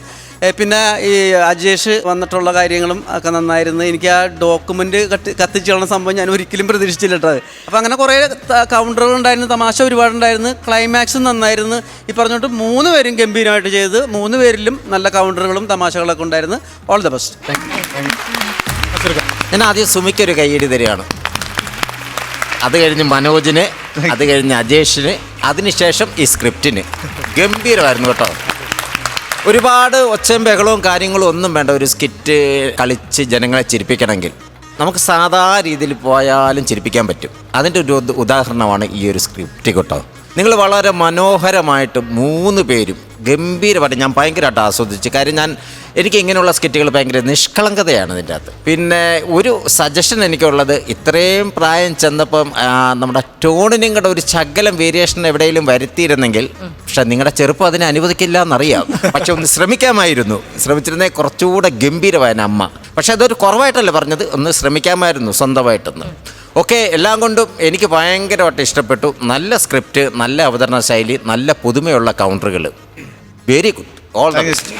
പിന്നെ ഈ അജേഷ് വന്നിട്ടുള്ള കാര്യങ്ങളും ഒക്കെ നന്നായിരുന്നു. എനിക്ക് ആ ഡോക്യുമെൻ്റ് കത്തിച്ചുള്ള സംഭവം ഞാൻ ഒരിക്കലും പ്രതീക്ഷിച്ചില്ല കേട്ടോ. അപ്പോൾ അങ്ങനെ കുറേ കൗണ്ടറുകൾ ഉണ്ടായിരുന്നു, തമാശ ഒരുപാടുണ്ടായിരുന്നു, ക്ലൈമാക്സും നന്നായിരുന്നു. ഈ പറഞ്ഞിട്ട് 3 പേരും ഗംഭീരമായിട്ട് ചെയ്ത് 3 പേരിലും നല്ല കൗണ്ടറുകളും തമാശകളൊക്കെ ഉണ്ടായിരുന്നു. All the best. ഞാൻ ആദ്യം സുമിക്കൊരു കൈയടി തരികയാണ്. അത് കഴിഞ്ഞ് മനോജിന്, അത് കഴിഞ്ഞ് അജേഷിന്, അതിനുശേഷം ഈ സ്ക്രിപ്റ്റിന്. ഗംഭീരമായിരുന്നു കേട്ടോ. ഒരുപാട് ഒച്ചയും ബഹളവും കാര്യങ്ങളും ഒന്നും വേണ്ട. ഒരു സ്കിറ്റ് കളിച്ച് ജനങ്ങളെ ചിരിപ്പിക്കണമെങ്കിൽ നമുക്ക് സാധാ രീതിയിൽ പോയാലും ചിരിപ്പിക്കാൻ പറ്റും. അതിൻ്റെ ഒരു ഉദാഹരണമാണ് ഈ ഒരു സ്ക്രിപ്റ്റ് കേട്ടോ. നിങ്ങൾ വളരെ മനോഹരമായിട്ട് 3 പേരും ഗംഭീരമായിട്ട്, ഞാൻ ഭയങ്കരമായിട്ട് ആസ്വദിച്ചു. കാര്യം ഞാൻ എനിക്ക് ഇങ്ങനെയുള്ള സ്കിറ്റുകൾ ഭയങ്കര നിഷ്കളങ്കതയാണ് ഇതിൻ്റെ അകത്ത്. പിന്നെ ഒരു സജഷൻ എനിക്കുള്ളത്, ഇത്രയും പ്രായം ചെന്നപ്പം നമ്മുടെ ടോണിനും കൂടെ ഒരു ശകലം വേരിയേഷൻ എവിടെയെങ്കിലും വരുത്തിയിരുന്നെങ്കിൽ, പക്ഷെ നിങ്ങളുടെ ചെറുപ്പം അതിനെ അനുവദിക്കില്ല എന്നറിയാം, പക്ഷെ ഒന്ന് ശ്രമിക്കാമായിരുന്നു. ശ്രമിച്ചിരുന്നേ കുറച്ചുകൂടെ ഗംഭീരമായിരുന്നു അമ്മ. പക്ഷെ അതൊരു കുറവായിട്ടല്ല പറഞ്ഞത്, ഒന്ന് ശ്രമിക്കാമായിരുന്നു സ്വന്തമായിട്ടൊന്ന്. ഓക്കെ, എല്ലാം കൊണ്ടും എനിക്ക് ഭയങ്കരമായിട്ട് ഇഷ്ടപ്പെട്ടു. നല്ല സ്ക്രിപ്റ്റ്, നല്ല അവതരണ ശൈലി, നല്ല പുതുമയുള്ള കൗണ്ടറുകൾ. Very good. All the best.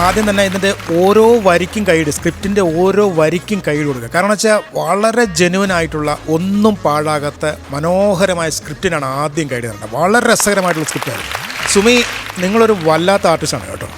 ആദ്യം തന്നെ ഇതിൻ്റെ ഓരോ വരിക്കും കൈയിട്, സ്ക്രിപ്റ്റിൻ്റെ ഓരോ വരിക്കും കൈയിട് കൊടുക്കുക. കാരണം വെച്ചാൽ വളരെ ജെന്യുവൻ ആയിട്ടുള്ള, ഒന്നും പാഴാകാത്ത മനോഹരമായ സ്ക്രിപ്റ്റിനാണ് ആദ്യം കൈയിട് തരേണ്ടത്. വളരെ രസകരമായിട്ടുള്ള സ്ക്രിപ്റ്റാണ്. സുമി, നിങ്ങളൊരു വല്ലാത്ത ആർട്ടിസ്റ്റാണ് കേട്ടോ.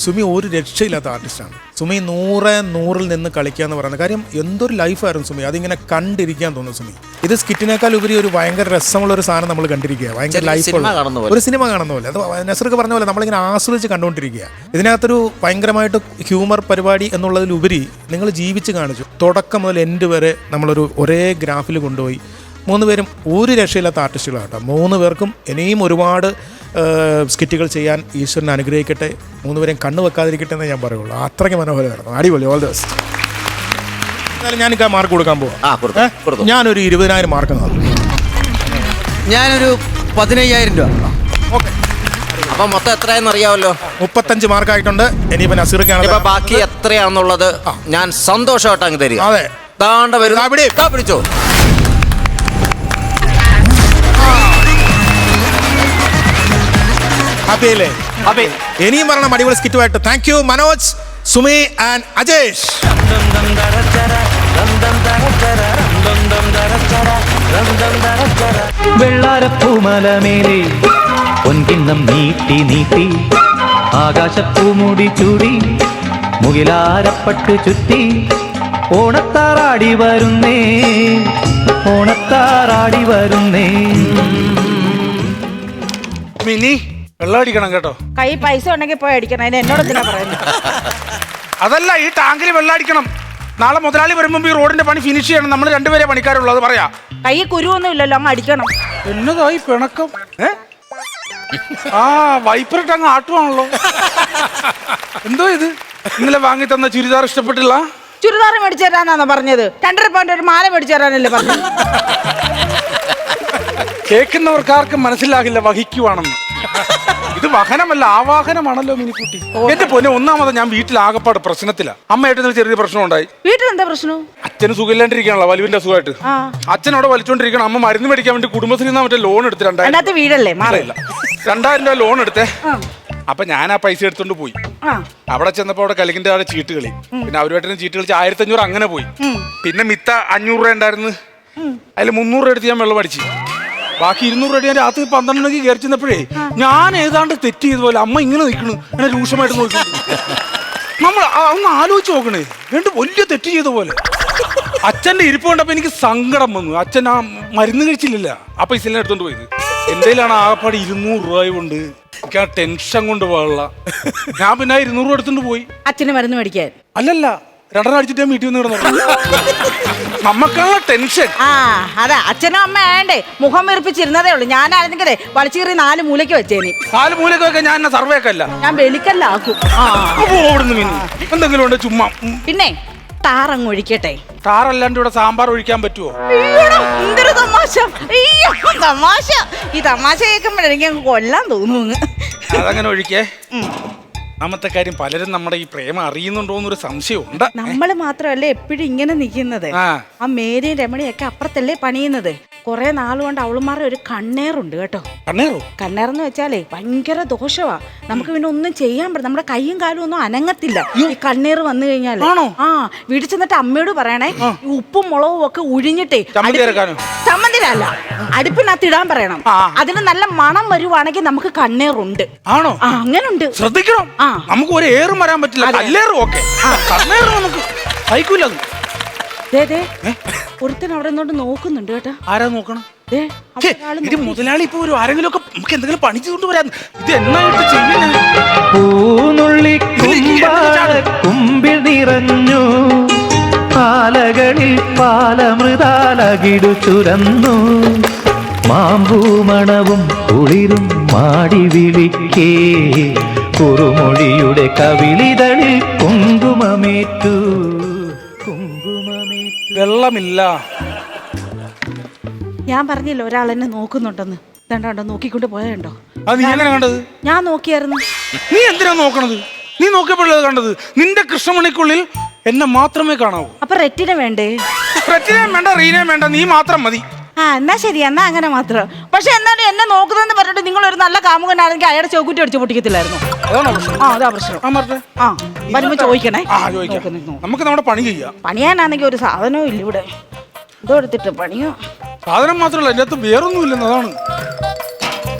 സുമി ഒരു രക്ഷയില്ലാത്ത ആർട്ടിസ്റ്റാണ്. സുമി 100-100 നിന്ന് കളിക്കുക എന്ന് പറയുന്നത് കാര്യം എന്തൊരു ലൈഫായിരുന്നു സുമി. അതിങ്ങനെ കണ്ടിരിക്കാൻ തോന്നുന്നു സുമി. ഇത് സ്കിറ്റിനേക്കാൾ ഉപരി ഒരു ഭയങ്കര രസമുള്ള ഒരു സാധനം നമ്മൾ കണ്ടിരിക്കുക. ഭയങ്കര ലൈഫുള്ള ഒരു സിനിമ കാണുന്ന പോലെ. അത് നസർക്ക് പറഞ്ഞ പോലെ നമ്മളിങ്ങനെ ആസ്വദിച്ച് കണ്ടുകൊണ്ടിരിക്കുക. ഇതിനകത്തൊരു ഭയങ്കരമായിട്ട് ഹ്യൂമർ പരിപാടി എന്നുള്ളതിലുപരി നിങ്ങൾ ജീവിച്ച് കാണിച്ചു. തുടക്കം മുതൽ എൻഡ് വരെ നമ്മളൊരു ഒരേ ഗ്രാഫിൽ കൊണ്ടുപോയി. 3 പേരും ഒരു രക്ഷയില്ലാത്ത ആർട്ടിസ്റ്റുകളാണ് കേട്ടോ. 3 പേർക്കും ഇനിയും ഒരുപാട് സ്കിറ്റുകൾ ചെയ്യാൻ ഈശ്വരനെ അനുഗ്രഹിക്കട്ടെ. 3 പേരെയും കണ്ണു വെക്കാതിരിക്കട്ടെ എന്ന് ഞാൻ പറയുള്ളൂ. അത്രയ്ക്ക് മനോഹരമായിരുന്നു. അടിപൊളി. All the best. എന്നാലും ഞാനിക്ക് മാർക്ക് കൊടുക്കാൻ പോവാം. ഞാനൊരു 20,000 മാർക്ക് നൽകും. ഞാനൊരു 15,000 രൂപ. ഓക്കെ, അപ്പൊ മൊത്തം എത്രയാണെന്ന് അറിയാമല്ലോ. 35 മാർക്കായിട്ടുണ്ട്. ഇനിയിപ്പോൾ നസീർക്കാണ് ബാക്കി എത്രയാണെന്നുള്ളത് ഞാൻ സന്തോഷമായിട്ട് അങ്ങ് തരിക. അതെ, താണ്ട വരുന്ന പിടിച്ചോ. ഹാപ്പിയല്ലേ? ഇനിയും പറയണം അടിപൊളി സ്കിറ്റുമായിട്ട്. Thank you Manoj, Sumi and Ajesh. വെള്ളാരപ്പൂമലമേലെ പൊൻകിണ്ണം നീട്ടി നീട്ടി ആകാശപ്പൂമുടി ചൂടി മുകിലാരപ്പട്ട് ചുറ്റി ഓണത്താറാടി വരുന്നേ, ഓണത്താറാടി വരുന്നേ. മിനി, വെള്ളം അടിക്കണം കേട്ടോ. കൈ പൈസ ഉണ്ടെങ്കിൽ പോയി അടിക്കണം. അതിന് എന്നോട് എന്തിനാ പറയുന്നത്? അതല്ല, ഈ ടാങ്കിൽ വെള്ളം അടിക്കണം. നാളെ മുതലാളി വരുമ്പോ ഈ റോഡിന്റെ പണി ഫിനിഷ് ചെയ്യണം. നമ്മൾ 2 പേരെ പണിക്കാരുള്ളൂ, അത് പറയാ. കൈ കുരുവൊന്നും ഇല്ലല്ലോ, അങ്ങ് അടിക്കണം. എന്നതായി പിണക്കം? വൈപ്പറിട്ട് അങ്ങ് ആട്ടുവാണല്ലോ. എന്തോ ഇത് ഇന്നലെ വാങ്ങി തന്ന ചുരിദാർ ഇഷ്ടപ്പെട്ടില്ല? ചുരിദാർ മേടിച്ചു തരാനാണോ പറഞ്ഞത്? 2.5 പൗണ്ട് ഒരു മാല മേടിച്ചു തരാനല്ലേ പറഞ്ഞത്? കേൾക്കുന്നവർക്ക് ആർക്കും മനസ്സിലാകില്ല വഹിക്കുവാണെന്ന്. ഇത് വാഹനമല്ല, ആവാഹനമാണല്ലോ മിനിക്കുട്ടി. എന്റെ പൊന്നെ, ഒന്നാമത് ഞാൻ വീട്ടിൽ ആകപ്പാട് പ്രശ്നത്തില. അമ്മയായിട്ട് ചെറിയ പ്രശ്നം ഉണ്ടായി. വീട്ടിൽ എന്താ പ്രശ്നം? അച്ഛന് സുഖമില്ലാണ്ടിരിക്കണല്ലോ, വലുവിന്റെ സുഖമായിട്ട്. അച്ഛൻ അവിടെ വലിച്ചോണ്ടിരിക്കണം. അമ്മ മരുന്ന് മേടിക്കാൻ വേണ്ടി കുടുംബശ്രീ മറ്റേ ലോൺ എടുത്ത് 2,000 വീടല്ലേ മാറില്ല 2,000 രൂപ ലോൺ എടുത്തേ. അപ്പൊ ഞാൻ ആ പൈസ എടുത്തോണ്ട് പോയി. അവിടെ ചെന്നപ്പോ അവിടെ കലിങ്ങിന്റെ അവിടെ ചീട്ട് കളി. പിന്നെ അവരുമായിട്ട് ചീട്ട് കളിച്ച് 1,500 അങ്ങനെ പോയി. പിന്നെ മിത്ത 500 രൂപ ഉണ്ടായിരുന്നു. അതിൽ 300 രൂപ എടുത്ത് ഞാൻ വെള്ളം അടിച്ചു. ബാക്കി 200 രൂപ ഞാൻ രാത്രി 12 മണിക്ക് കയറി ചെന്നപ്പോഴേ ഞാൻ ഏതാണ്ട് തെറ്റ് ചെയ്ത പോലെ അമ്മ ഇങ്ങനെ നിൽക്കണു, എന്നെ രൂക്ഷമായിട്ട് നോക്കി. നമ്മൾ ഒന്ന് ആലോചിച്ച് നോക്കണേ, രണ്ട് വലിയ തെറ്റ് ചെയ്ത പോലെ. അച്ഛന്റെ ഇരിപ്പ് കണ്ടപ്പോ എനിക്ക് സങ്കടം വന്നു. അച്ഛൻ ആ മരുന്ന് കഴിച്ചില്ല, ആ പൈസ എല്ലാം എടുത്തോണ്ട് പോയത്. എന്റെ ആകപ്പാട് 200 രൂപ കൊണ്ട് എനിക്ക് ആ ടെൻഷൻ കൊണ്ട് പോകാനുള്ള. ഞാൻ പിന്നെ 200 രൂപ എടുത്തോണ്ട് പോയി. അച്ഛന് മരുന്ന് മേടിക്കാൻ? അല്ലല്ല, 2 അടിച്ചിട്ട് ഞാൻ വീട്ടിൽ വന്ന് കിടന്നു. നമ്മക്കാണ് ടെൻഷൻ. അതാ അച്ഛനും അമ്മ ആയണ്ടേ മുഖം വീർപ്പിച്ചിരുന്നതേ ഉള്ളൂ. ഞാനായിരുന്നെങ്കിലേ വലിച്ചീറി 4 മൂലയ്ക്ക് വെച്ചേനി. 4 മൂലയ്ക്ക് വെക്കാൻ ഞാൻ സർവേ ഒക്കെ അല്ല, ഞാൻ വെളിക്കല്ലാക്കും. എന്തെങ്കിലും ഉണ്ട് ചുമ്മാ. പിന്നെ താറങ്ങ് ഒഴിക്കട്ടെ. താറല്ലാണ്ട് ഇവിടെ സാമ്പാർ ഒഴിക്കാൻ പറ്റുമോ? എന്തൊരു തമാശ! തമാശ, ഈ തമാശ കേൾക്കുമ്പോഴെനിക്ക് കൊല്ലാൻ തോന്നുന്നു. അതങ്ങനെ ഒഴിക്കേ. ഒന്നാമത്തെ കാര്യം, പലരും നമ്മുടെ ഈ പ്രേമം അറിയുന്നുണ്ടോ എന്നൊരു സംശയമുണ്ട്. നമ്മള് മാത്രമല്ലേ എപ്പോഴും ഇങ്ങനെ നിൽക്കുന്നത്. ആ മേരിയും രമണിയൊക്കെ അപ്പുറത്തല്ലേ പണിയുന്നത്. കുറെ നാളുകൊണ്ട് അവളുമാരുടെ ഒരു കണ്ണേറുണ്ട് കേട്ടോ. കണ്ണേറെന്ന് വെച്ചാലേ ഭയങ്കര ദോഷമാ. നമുക്ക് പിന്നെ ഒന്നും ചെയ്യാൻ പറ്റില്ല. നമ്മുടെ കൈയും കാലും ഒന്നും അനങ്ങത്തില്ല ഈ കണ്ണേറ് വന്നു കഴിഞ്ഞാൽ. വീട്ടിൽ ചെന്നിട്ട് അമ്മയോട് പറയണേ, ഉപ്പും മുളകും ഒക്കെ ഉഴിഞ്ഞിട്ടേ ചമ്മന്തിരല്ല അടുപ്പിനകത്ത് ഇടാൻ പറയണം. അതിന് നല്ല മണം വരുവാണെങ്കിൽ നമുക്ക് കണ്ണേറുണ്ട്. ആണോ? അങ്ങനുണ്ട്, ശ്രദ്ധിക്കണം. നമുക്ക് ഒരു ഏറും വരാൻ പറ്റില്ല. നമുക്ക് സഹിക്കൂല. ഒരുത്തൻ അവിടെ നിന്നോണ്ട് നോക്കുന്നുണ്ട് കേട്ടോ. ആരാ നോക്കണം? ഇത് മുതലാളി ഇപ്പൊ ഒരു ആരെങ്കിലും ഒക്കെ നമുക്ക് എന്തെങ്കിലും പണി ചെയ്തുകൊണ്ട് വരാൻ. ഇത് എന്നായിട്ട് ചെയ്യുന്നത്? കുമ്പിൽ നിറഞ്ഞു പാലകളിൽ പാലമൃതാലകിടു ചുരന്നു മാമ്പൂമണവും കുളിരും മാടി വിളിക്കേ കുറുമൊഴിയുടെ കവിളിതളിൽ കുങ്കുമമേറ്റു കുങ്കുമമേറ്റു. വെള്ളമില്ല. ഞാൻ പറഞ്ഞില്ല ഒരാൾ എന്നെ നോക്കുന്നുണ്ടെന്ന്. കണ്ടോ നോക്കിക്കൊണ്ട് പോയതുണ്ടോ? അത് നീ എങ്ങനെ കണ്ടത്? ഞാൻ നോക്കിയായിരുന്നു. നീ എന്തിനാ നോക്കണത്? നീ നോക്കിയപ്പോഴത് കണ്ടത്. നിന്റെ കൃഷ്ണമണിക്കുള്ളിൽ എന്നെ മാത്രമേ കാണാവൂ. അപ്പൊ റെറ്റിന വേണ്ടേ? റെറ്റിനയും വേണ്ട, റീനയും വേണ്ട, നീ മാത്രം മതി. ആ എന്നാ ശരി, എന്നാ അങ്ങനെ മാത്രം. പക്ഷെ എന്നാലും എന്നെ നോക്കുന്നതെന്ന് പറഞ്ഞിട്ട് നിങ്ങൾ ഒരു നല്ല കാമുകനാണെങ്കിൽ അയാളുടെ ചോക്കുറ്റി അടിച്ച് പൊട്ടിക്കത്തില്ലായിരുന്നു. അതാണോ പ്രശ്നം? ആ അതാ പ്രശ്നം. ആ വരുമ്പോ ചോദിക്കണേ. ചോദിക്കാം. നമുക്ക് നമ്മുടെ പണി ചെയ്യാം. പണിയാനാണെങ്കിൽ ഒരു സാധനവും ഇല്ല ഇവിടെ. ഇതോ എടുത്തിട്ട് പണിയോ? സാധനം മാത്രമല്ല, അതിന്റെ അകത്ത് വേറൊന്നും ഇല്ലെന്ന്. അതാണ്.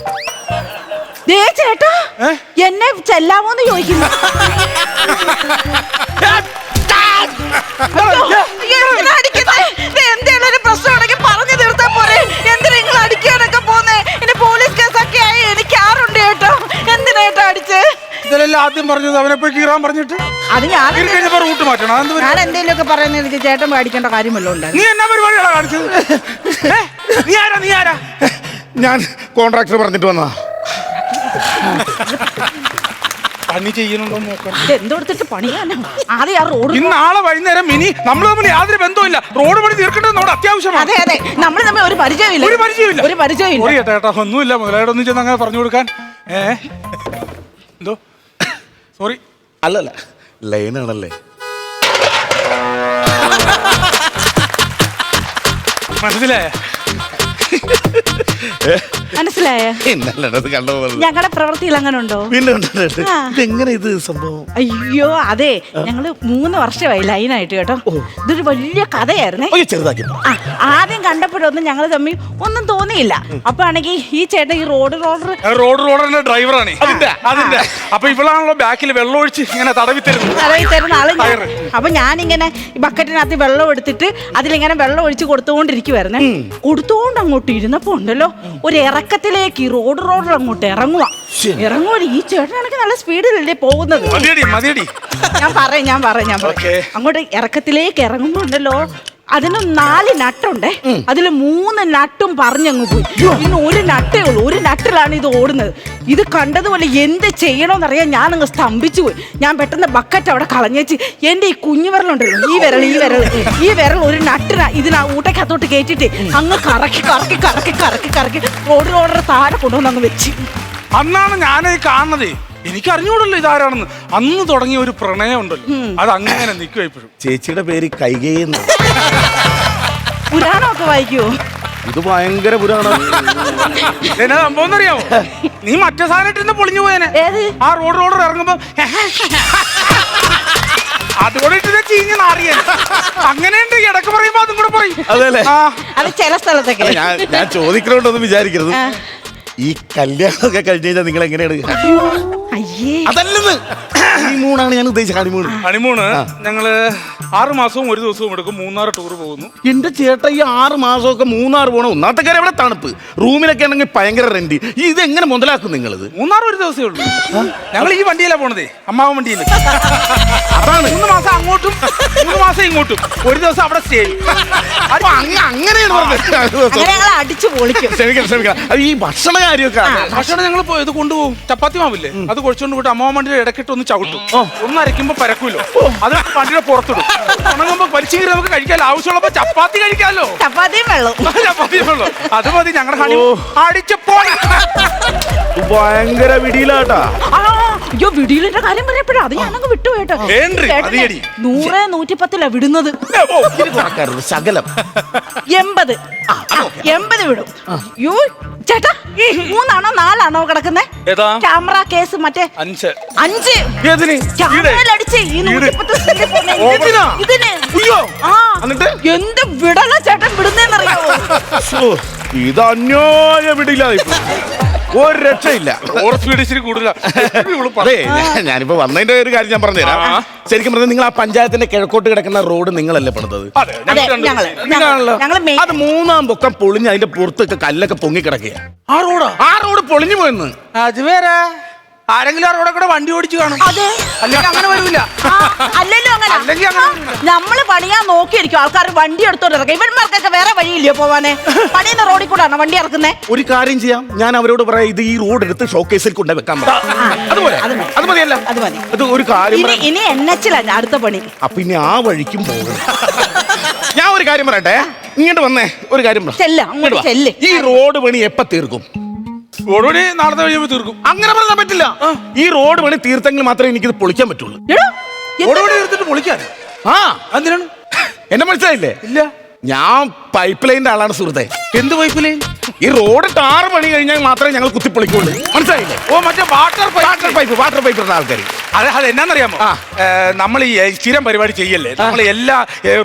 ദേ ചേട്ടാ, എന്നെ ചെല്ലാമോന്ന് ചോദിക്കുന്നു. എന്തേലും ഒരു പ്രശ്നം ഉണ്ടെങ്കിൽ പറഞ്ഞു തീർത്താ പോരെ. എന്തിനാ നിങ്ങൾ അടിക്കാനൊക്കെ പോന്നേ? എന്റെ പോലീസ് കേസൊക്കെ ആയി. എനിക്ക് ആരുണ്ട് കേട്ടോ. എന്തിനാ കേട്ടോ അടിച്ച്? ഇതെല്ലാം ആദ്യം പറഞ്ഞത് അവനെ പോയി കീറാൻ പറഞ്ഞിട്ട് അത് ഞാൻ കഴിഞ്ഞപ്പോ റൂട്ട് മാറ്റണം. ഞാൻ എന്തെങ്കിലും ഒക്കെ പറയുന്നത് എനിക്ക് ചേട്ടൻ പേടിക്കേണ്ട കാര്യമല്ലോ ഉണ്ട്. നീ എന്നാ പരിപാടികളാ കാണിച്ചത്? നീ ആരാ? ഞാൻ കോൺട്രാക്ടർ പറഞ്ഞിട്ട് വന്നതാ. പണി ചെയ്യുന്നുണ്ടോ നോക്കണം. എന്തെടുത്തിട്ട് പണിയാനോ? ആദ്യം ആ റോഡ് നാളെ വൈകുന്നേരം മിനി നമ്മൾ തമ്മിൽ യാതൊരു ബന്ധമില്ല. റോഡ് പണി തീർക്കേണ്ടത് നമ്മുടെ അത്യാവശ്യമാണ്. അതെ അതെ, നമ്മൾ തമ്മിൽ ഒരു പരിചയമില്ല. ഒരു പരിചയമില്ല. ചേട്ടാ ഒന്നുമില്ല, മുതലായിട്ട് ഒന്നും ചെന്ന് അങ്ങനെ പറഞ്ഞു കൊടുക്കാൻ. എന്തോ സോറി. അല്ലല്ല, ലൈനാണല്ലേ. മനസ്സിലായ? മനസ്സിലായ? ഞങ്ങളുടെ പ്രവൃത്തിയിൽ അങ്ങനെ ഉണ്ടോ? എങ്ങനെ ഇത് സംഭവം? അയ്യോ അതെ, ഞങ്ങള് 3 വർഷമായി ലൈനായിട്ട് കേട്ടോ. ഇതൊരു വലിയ കഥയായിരുന്നേ. ആദ്യം കണ്ടപ്പോഴൊന്നും ഞങ്ങൾ തമ്മിൽ ഒന്നും തോന്നിയില്ല. അപ്പൊ ആണെങ്കിൽ ഈ ചേട്ടൻ ഈ റോഡറിന്റെ ഡ്രൈവറാണ് അതിന്റെ. അപ്പൊ ഇവളാണല്ലോ ബാക്കിൽ വെള്ളം ഒഴിച്ച് ഇങ്ങനെ തടവി തരുന്ന ആള്. അപ്പൊ ഞാനിങ്ങനെ ഈ ബക്കറ്റിനകത്ത് വെള്ളം എടുത്തിട്ട് അതിലിങ്ങനെ വെള്ളം ഒഴിച്ച് കൊടുത്തുകൊണ്ടിരിക്കുവായിരുന്നേ. കൊടുത്തുകൊണ്ട് അങ്ങോട്ട് ഇരുന്നപ്പോ ഉണ്ടല്ലോ ഒരു ഇറക്കത്തിലേക്ക് ഈ റോഡർ അങ്ങോട്ട് ഇറങ്ങുക. ഈ ചേട്ടനാണെങ്കിൽ നല്ല സ്പീഡിലല്ലേ പോകുന്നത്. ഞാൻ പറയാം അങ്ങോട്ട് ഇറക്കത്തിലേക്ക് ഇറങ്ങുമ്പോ ഉണ്ടല്ലോ അതിന് 4 നട്ടുണ്ടേ. അതിൽ 3 നട്ടും പറഞ്ഞങ്ങ് പോയി. ഇന്ന് ഒരു നട്ടേ ഉള്ളൂ. ഒരു നട്ടിലാണ് ഇത് ഓടുന്നത്. ഇത് കണ്ടതുപോലെ എന്ത് ചെയ്യണമെന്നറിയാൻ ഞാൻ അങ്ങ് സ്തംഭിച്ചു പോയി. ഞാൻ പെട്ടെന്ന് ബക്കറ്റ് അവിടെ കളഞ്ഞേച്ച് എന്റെ ഈ കുഞ്ഞു വിരലുണ്ടല്ലോ, ഈ വിരൽ ഒരു നട്ടിന ഇതിനാ ഊട്ടക്കകത്തോട്ട് കയറ്റിട്ട് അങ്ങ് കറക്കി റോഡർ താഴെ കൊണ്ടുവന്ന് അങ്ങ് വെച്ച്. അന്നാണ് ഞാനത് കാണുന്നത്. എനിക്ക് അറിഞ്ഞൂടല്ലോ ഇതാരാണെന്ന്. അന്ന് തുടങ്ങിയ ഒരു പ്രണയം ഉണ്ടല്ലോ, അത് അങ്ങനെ നിൽക്കുക ഇപ്പോഴും. ചേച്ചിയുടെ പേര് കൈകേയെന്ന്. പുരാണമൊക്കെ വായിക്കുവോ? ഇത് ഭയങ്കര പുരാണം. എന്നാ സംഭവം അറിയാമോ? നീ മറ്റേ സാധനം പൊളിഞ്ഞു പോയേനെ. ആ റോഡർ ഇറങ്ങുമ്പോ അതുകൂടെ ഇട്ട് ചീഞ്ഞ നാറിയ അങ്ങനെയുണ്ട്. ഇടക്ക് പറയുമ്പോ അതും കൂടെ പറയും. അത് ചില സ്ഥലത്തൊക്കെ. ഞാൻ ചോദിക്കണോണ്ടൊന്നും വിചാരിക്കരുത്. ഈ കല്യാണമൊക്കെ കഴിഞ്ഞ് കഴിഞ്ഞാൽ നിങ്ങൾ എങ്ങനെയാണ്? അതല്ലെന്ന് ഹണിമൂണാണ് ഞാൻ ഉദ്ദേശിച്ചത്. ഹണിമൂണ് ഞങ്ങള് 6 മാസവും 1 ദിവസവും എടുക്കും. 3 ടൂർ പോകുന്നു. എന്റെ ചേട്ടാ, ഈ 6 മാസമൊക്കെ 3 പോകണം. ഒന്നാമത്തെ കാര്യം അവിടെ തണുപ്പ്, റൂമിലൊക്കെ ആണെങ്കിൽ ഭയങ്കര റെന്റ്. ഇതെങ്ങനെ മുതലാക്കും നിങ്ങളിത്? 3 1 ദിവസമേ ഉള്ളൂ. ഞങ്ങൾ ഈ വണ്ടിയിലാ പോണതേ, അമ്മാവൻ വണ്ടിയിൽ. അതാണ് 3 മാസം അങ്ങോട്ടും 3 മാസം ഇങ്ങോട്ടും, 1 ദിവസം അവിടെ സ്റ്റേ. അങ്ങനെയാണ് അടിച്ചു പൊളിക്കും. ക്ഷമിക്കണം. ഈ ഭക്ഷണ കാര്യമൊക്കെ ഭക്ഷണം ഞങ്ങൾ ഇത് കൊണ്ടുപോകും. ചപ്പാത്തി മാവില്ലേ, അത് കുഴച്ചുകൊണ്ട് പോയിട്ട് അമ്മാവൻ വണ്ടിയുടെ ഇടക്കിട്ട് ഒന്ന് ചവിട്ടും. ഒന്ന് അരയ്ക്കുമ്പോ പരക്കുമല്ലോ, അത് വണ്ടിയുടെ പുറത്തിടും. ഉണങ്ങുമ്പോ വലിച്ചു കീറി നമുക്ക് കഴിക്കാമല്ലോ. ആവശ്യമുള്ളപ്പോ ചപ്പാത്തി കഴിക്കാമല്ലോ. ചപ്പാത്തിയും വെള്ളം. അത് മതി. ഞങ്ങളുടെ ഹണി അടിച്ചു പോണ ഭയങ്കര വിടിയിലാട്ടാ. അയ്യോ വിടിയിലിന്റെ കാര്യം പറയപ്പോഴാ അത് ഞാനങ്ങ് വിട്ടു കേട്ടോ. 100 110 വിടുന്നത്. ശകലം 80 വിടും. യോ ചേട്ടാ, 3 ആണോ 4 ആണോ കിടക്കുന്നേ? ക്യാമറ കേസ് മറ്റേ 5 ക്യാമറയിലടിച്ച് ഈ 110 ഇതിന് എന്ത് വിടല ചേട്ടൻ വിടുന്നേന്നറിയാവോ? ഇത് അന്യായ വിടിയിലായി. ഒരു രക്ഷയില്ല. ഞാനിപ്പോ വന്നതിന്റെ ഒരു കാര്യം ഞാൻ പറഞ്ഞുതരാം. ശരിക്കും പറഞ്ഞാൽ നിങ്ങൾ ആ പഞ്ചായത്തിന്റെ കിഴക്കോട്ട് കിടക്കുന്ന റോഡ് നിങ്ങളല്ലേ പണിതത്? അത് 3-ാം പൊക്കം പൊളിഞ്ഞ് അതിന്റെ പുറത്തൊക്കെ കല്ലൊക്കെ പൊങ്ങി കിടക്കുക. ആ റോഡ് പൊളിഞ്ഞു പോയെന്ന്. ആരെങ്കിലും അവിടെ കൂടെ വണ്ടി ഓടിച്ചു കാണും. അതെ. അല്ലെങ്കിൽ അങ്ങനെ വരൂല. അല്ലല്ലോ അങ്ങനെ. അല്ലെങ്കിൽ അങ്ങനെ വരൂല. നമ്മള് പണിയാൻ നോക്കിയിരിക്കും ആൾക്കാർ വണ്ടി എടുത്തോണ്ട് ഇറക്കാം. ഇവന്മാർക്കൊക്കെ വേറെ വഴിയില്ലയോ പോവാനെ? പണിയുന്ന റോഡിൽ കൂടെ ആണോ വണ്ടി ഇറക്കുന്നേ? ഒരു കാര്യം ചെയ്യാം, ഞാൻ അവരോട് പറയാം, ഇത് ഈ റോഡ് എടുത്ത് ഷോക്കേസിൽ കൊണ്ടു വെക്കാൻ അതുപോലെ അത് മതിയല്ല. അത് മതി. അത് ഒരു കാര്യം ഇനി NH-ലാണ് അടുത്ത പണി. അപ്പൊ ഇനി ആ വഴിക്കും പോകണം. ഞാൻ ഒരു കാര്യം പറയട്ടെ, ഇങ്ങോട്ട് വന്നേ. ഒരു കാര്യം പറ. ചെല്ല്, അങ്ങോട്ട് ചെല്ല്. ഈ റോഡ് പണി എപ്പ തീർക്കും? റോഡ് നാളത്തെ കഴിയുമ്പോൾ തീർക്കും. അങ്ങനെ പറയാൻ പറ്റില്ല. ഈ റോഡ് പണി തീർത്തെങ്കിൽ മാത്രമേ എനിക്കിത് പൊളിക്കാൻ പറ്റുള്ളൂ. എടോ, റോഡ് പണി എടുത്തിട്ട് പൊളിക്കാൻ? ആ, എന്തിനാണ്? എന്നെ മനസ്സിലായില്ലേ? ഇല്ല. ഞാൻ പൈപ്പ് ലൈനിന്റെ ആളാണ് സുഹൃത്തെ. എന്ത് പൈപ്പ് ലൈൻ? ഈ റോഡ് 6 മണി കഴിഞ്ഞാൽ മാത്രമേ ഞങ്ങൾ കുത്തിപ്പൊളിക്കുള്ളൂ. മനസ്സിലായില്ലേ? ഓ, മറ്റേ വാട്ടർ പൈപ്പ് ഇടുന്ന ആൾക്കാർ. അത് എന്നാന്നറിയാമോ? നമ്മൾ ഈ സ്ഥിരം പരിപാടി ചെയ്യല്ലേ, നമ്മൾ എല്ലാ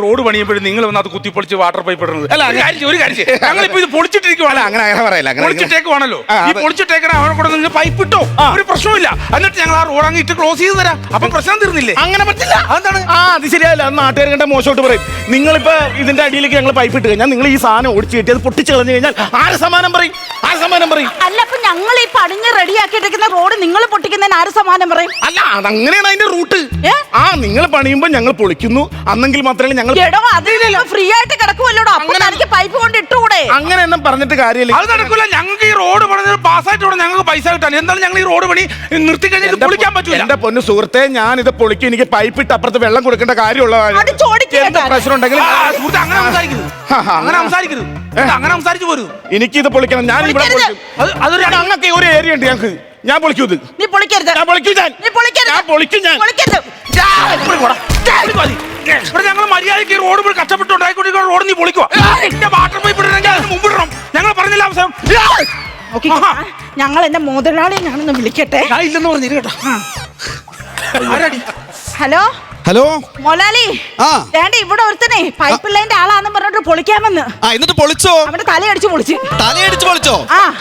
റോഡ് പണിയുമ്പോഴും നിങ്ങൾ വന്ന് അത് കുത്തിപ്പൊളിച്ച് വാട്ടർ പൈപ്പ് ഇടുന്നത്. അല്ല, ഒരു കാര്യം ഞങ്ങളിപ്പോ ഇത് പൊളിച്ചിട്ടിരിക്കുവാണ്. അങ്ങനെ പറയല്ല. പൊളിച്ചിട്ടേക്കുവാണല്ലോ. ഈ പൊളിച്ചിട്ടേക്കണ അവിടെ കൂടെ നിങ്ങൾ പൈപ്പ് ഇട്ടോ, ഒരു പ്രശ്നമില്ല. എന്നിട്ട് ഞങ്ങൾ ആ റോഡ് അങ്ങ് ഇട്ട് ക്ലോസ് ചെയ്ത് തരാം. അപ്പം പ്രശ്നം തീർന്നില്ലേ? അങ്ങനെ പറ്റില്ല. അതെന്താണ്? അത് ശരിയല്ല. നാട്ടുകാർ കണ്ട മോശമായിട്ട് പറയും. നിങ്ങളിപ്പോ ഇതിന്റെ അടിയിലേക്ക് ഞങ്ങൾ പൈപ്പ് ഇട്ട് കഴിഞ്ഞാൽ നിങ്ങൾ ഈ സാധനം ഓടിച്ചു കയറ്റി അത് പൊട്ടിച്ച് കളഞ്ഞു കഴിഞ്ഞാൽ ആര് സമാനം പറയും? അല്ല, അപ്പൊ ഞങ്ങൾ ഈ പണിഞ്ഞ് റെഡിയാക്കിയിട്ടിരിക്കുന്ന റോഡ് നിങ്ങൾ പൊട്ടിക്കുന്നതിന് ആര് സമാനം പറയും? അല്ല, അതങ്ങനെയാണ് അതിന്റെ റൂട്ട്. നിങ്ങൾ പണിയുമ്പോ ഞങ്ങൾ പൊളിക്കുന്നു, അന്നെങ്കിൽ മാത്രമേ ഞങ്ങൾ. ഫ്രീ ആയിട്ട് കിടക്കുമല്ലോടോ. അപ്പൊ എനിക്ക് പൈപ്പ് കൊണ്ട് ഇട്ടുകൂടെ? അങ്ങനെ ഒന്നും പറഞ്ഞിട്ട് കാര്യമില്ല. അത് നടക്കില്ല. ഞങ്ങൾക്ക് ഈ റോഡ് പണി പാസ്സായിട്ട് വേണം ഞങ്ങൾക്ക് പൈസ കിട്ടാൻ. എന്താണ് ഞങ്ങൾ ഈ റോഡ് പണി നിർത്തി കഴിഞ്ഞാൽ പൊളിക്കാൻ പറ്റില്ല. എന്റെ പൊന്നു സുഹൃത്തെ, ഞാൻ ഇത് പൊളിക്കും. എനിക്ക് പൈപ്പ് ഇട്ട് അപ്പുറത്ത് വെള്ളം കൊടുക്കേണ്ട കാര്യമുള്ള പ്രശ്നം ഉണ്ടെങ്കിൽ അങ്ങനെ സംസാരിച്ചു പോരൂ. എനിക്കിത് പൊളിക്കണം. ഞാൻ ഇവിടെ ഞങ്ങൾക്ക് ഒരു ഏരിയ ഉണ്ട്. ഞങ്ങൾക്ക് ഞാൻ പൊളിക്കൂ. ഇത് നീ പൊളിക്കരുത്. ഞാൻ പൊളിക്കും. ഞങ്ങൾ മര്യാദയ്ക്ക് റോഡ് പോയി കഷ്ടപ്പെട്ടുണ്ടായിക്കൊണ്ടിരിക്കുന്ന റോഡ് നീ പൊളിക്കുക. വാട്ടർ പൈപ്പ് ഇടണമെങ്കിൽ അതിന് മുമ്പ് ഇടണം. ഞങ്ങൾ പറഞ്ഞില്ല അവസരം. ഞങ്ങൾ എന്റെ മുതലാളിയെ ഞാനൊന്ന് വിളിക്കട്ടെ. ഇല്ലെന്ന് പറഞ്ഞില്ല കേട്ടോ. ഹലോ മൊലാലി, ഇവിടെ ഒരുത്തനെ പൈപ്പ് ലൈൻ്റെ ആളാന്ന് പറഞ്ഞിട്ട് പൊളിക്കാമെന്ന്. എന്നിട്ട് പൊളിച്ചോ? അവന്റെ തലയടിച്ച് പൊളിച്ചോ?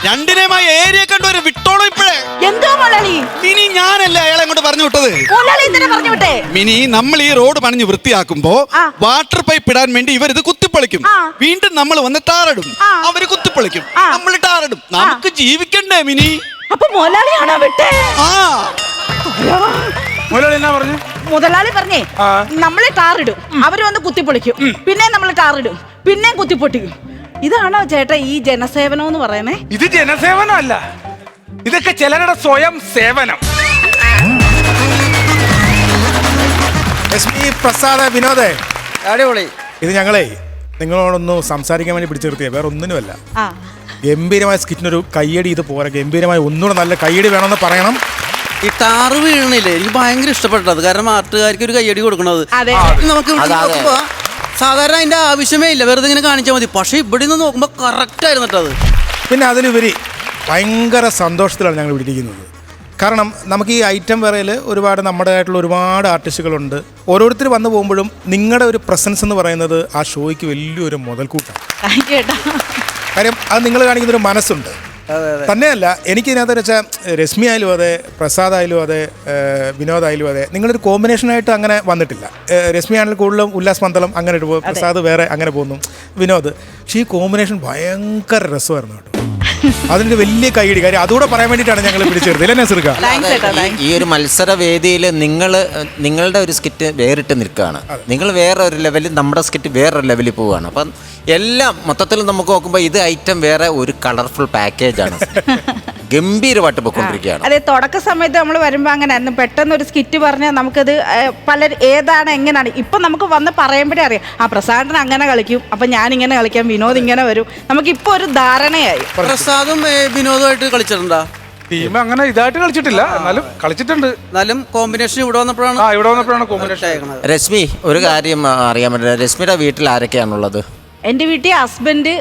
രണ്ടിനെയുമായി ഏരിയ കണ്ടു വിട്ടോളൂ. ഇപ്പഴേ എന്തോ മൊലാലി, മിനി ഞാനല്ലേ അയാളെ അങ്ങോട്ട് പറഞ്ഞു വിട്ടത്? മൊലാലി എന്തിനാ പറഞ്ഞു വിട്ടേ? മിനി, നമ്മൾ ഈ റോഡ് പണിഞ്ഞ് വൃത്തിയാക്കുമ്പോ വാട്ടർ പൈപ്പ് ഇടാൻ വേണ്ടി ഇവരിത് കുത്തിപ്പൊളിക്കും. വീണ്ടും നമ്മൾ വന്ന് ടാറിടും. അവര് കുത്തിപ്പൊളിക്കും, നമ്മൾ ടാറിടും. നമുക്ക് ജീവിക്കണ്ടേ മിനി? അപ്പൊ മൊലാളിയാണോ വിട്ടേ? മുതലാളി എന്നാ പറഞ്ഞു? മുതലാളി പറഞ്ഞേ, നമ്മള് ടാറിടും, അവര് വന്ന് കുത്തിപ്പൊളിക്കും, പിന്നെ നമ്മൾ ടാറിടും, പിന്നെ കുത്തിപ്പൊട്ടിക്കും. ഇതാണോ ചേട്ടാ ഈ ജനസേവനം എന്ന് പറയുന്നേ? ഇത് ജനസേവനം അല്ല, ഇതൊക്കെ ചിലരുടെ സ്വയം സേവനം. ലക്ഷ്മി, പ്രസാദ്, വിനോദേ, അടിപൊളി. ഇത് ഞങ്ങളെ നിങ്ങളോടൊന്ന് സംസാരിക്കാൻ വേണ്ടി പിടിച്ചു നിർത്തിയ വേറെ ഒന്നിനുമല്ല. ഗംഭീരമായ സ്കിറ്റിനൊരു കയ്യടി ഇത് പോരാ. ഗംഭീരമായ ഒന്നുകൂടെ നല്ല കയ്യടി വേണമെന്ന് പറയണം. ഈ ടാറ് വീഴണില്ലേ, എനിക്ക് ഭയങ്കര ഇഷ്ടപ്പെട്ടത്. കാരണം നാട്ടുകാർക്ക് ഒരു കയ്യടി കൊടുക്കണത്. നമുക്ക് സാധാരണ അതിന്റെ ആവശ്യമേ ഇല്ല, വെറുതെ ഇങ്ങനെ കാണിച്ചാൽ മതി. പക്ഷെ ഇവിടെ നിന്ന് നോക്കുമ്പോൾ കറക്റ്റ് ആയിരുന്നു കേട്ടോ അത്. പിന്നെ അതിലുപരി ഭയങ്കര സന്തോഷത്തിലാണ് ഞങ്ങൾ ഇവിടെ ഇരിക്കുന്നത്. കാരണം നമുക്ക് ഈ ഐറ്റം വേറയിൽ ഒരുപാട് നമ്മുടേതായിട്ടുള്ള ഒരുപാട് ആർട്ടിസ്റ്റുകളുണ്ട്. ഓരോരുത്തർ വന്നു പോകുമ്പോഴും നിങ്ങളുടെ ഒരു പ്രസൻസ് എന്ന് പറയുന്നത് ആ ഷോയ്ക്ക് വലിയൊരു മുതൽക്കൂട്ടാണ്. കാര്യം അത് നിങ്ങൾ കാണിക്കുന്നൊരു മനസ്സുണ്ട്. തന്നെയല്ല, എനിക്കിതിനകത്ത് വെച്ചാൽ രശ്മി ആയാലും അതെ, പ്രസാദ് ആയാലും അതെ, വിനോദായാലും അതെ, നിങ്ങളൊരു കോമ്പിനേഷനായിട്ട് അങ്ങനെ വന്നിട്ടില്ല. രശ്മി ആണെങ്കിൽ കൂടുതലും ഉല്ലാസ് മന്ദലം അങ്ങനെ ഇട്ട് പോകും, പ്രസാദ് വേറെ അങ്ങനെ പോകുന്നു, വിനോദ്. പക്ഷേ ഈ കോമ്പിനേഷൻ ഭയങ്കര രസമായിരുന്നു കേട്ടോ. അതിൻ്റെ വലിയ കൈയടി. കാര്യം അതുകൂടെ പറയാൻ വേണ്ടിയിട്ടാണ് ഞങ്ങൾ പിടിച്ചെടുത്തത്. ഇല്ലേ നസീർക്ക? ഈ ഒരു മത്സര വേദിയിൽ നിങ്ങളുടെ ഒരു സ്കിറ്റ് വേറിട്ട് നിൽക്കുകയാണ്. നിങ്ങൾ വേറെ ഒരു ലെവലിൽ, നമ്മുടെ സ്കിറ്റ് വേറൊരു ലെവലിൽ പോവുകയാണ്. അപ്പം എല്ലാം മൊത്തത്തിൽ നമുക്ക് നോക്കുമ്പോൾ ഇത് ഐറ്റം വേറെ ഒരു കളർഫുൾ പാക്കേജാണ്. ഗംഭീരമായിട്ട് പോയിക്കൊണ്ടിരിക്കുകയാണ്. അതെ, തുടക്ക സമയത്ത് നമ്മൾ വരുമ്പോൾ അങ്ങനെയായിരുന്നു. പെട്ടെന്ന് ഒരു സ്കിറ്റ് പറഞ്ഞാൽ നമുക്കത് പലരും ഏതാണ് എങ്ങനെയാണ്. ഇപ്പം നമുക്ക് വന്ന് പറയുമ്പോഴേ അറിയാം, ആ പ്രസാദൻ അങ്ങനെ കളിക്കും, അപ്പം ഞാനിങ്ങനെ കളിക്കാം, വിനോദ് ഇങ്ങനെ വരും. നമുക്കിപ്പോൾ ഒരു ധാരണയായി. പ്രസാദും വിനോദമായിട്ട് കളിച്ചിട്ടുണ്ടോ? ടീം അങ്ങനെ ഇതായിട്ട് കളിച്ചിട്ടില്ല, എന്നാലും കളിച്ചിട്ടുണ്ട്. എന്നാലും കോമ്പിനേഷൻ ഇവിടെ വന്നപ്പോഴാണ് കോമ്പിനേഷൻ. രശ്മി, ഒരു കാര്യം അറിയാൻ പറ്റില്ല, രശ്മിയുടെ വീട്ടിൽ ആരൊക്കെയാണുള്ളത്? എൻ്റെ വീട്ടിൽ ഹസ്ബൻഡ്,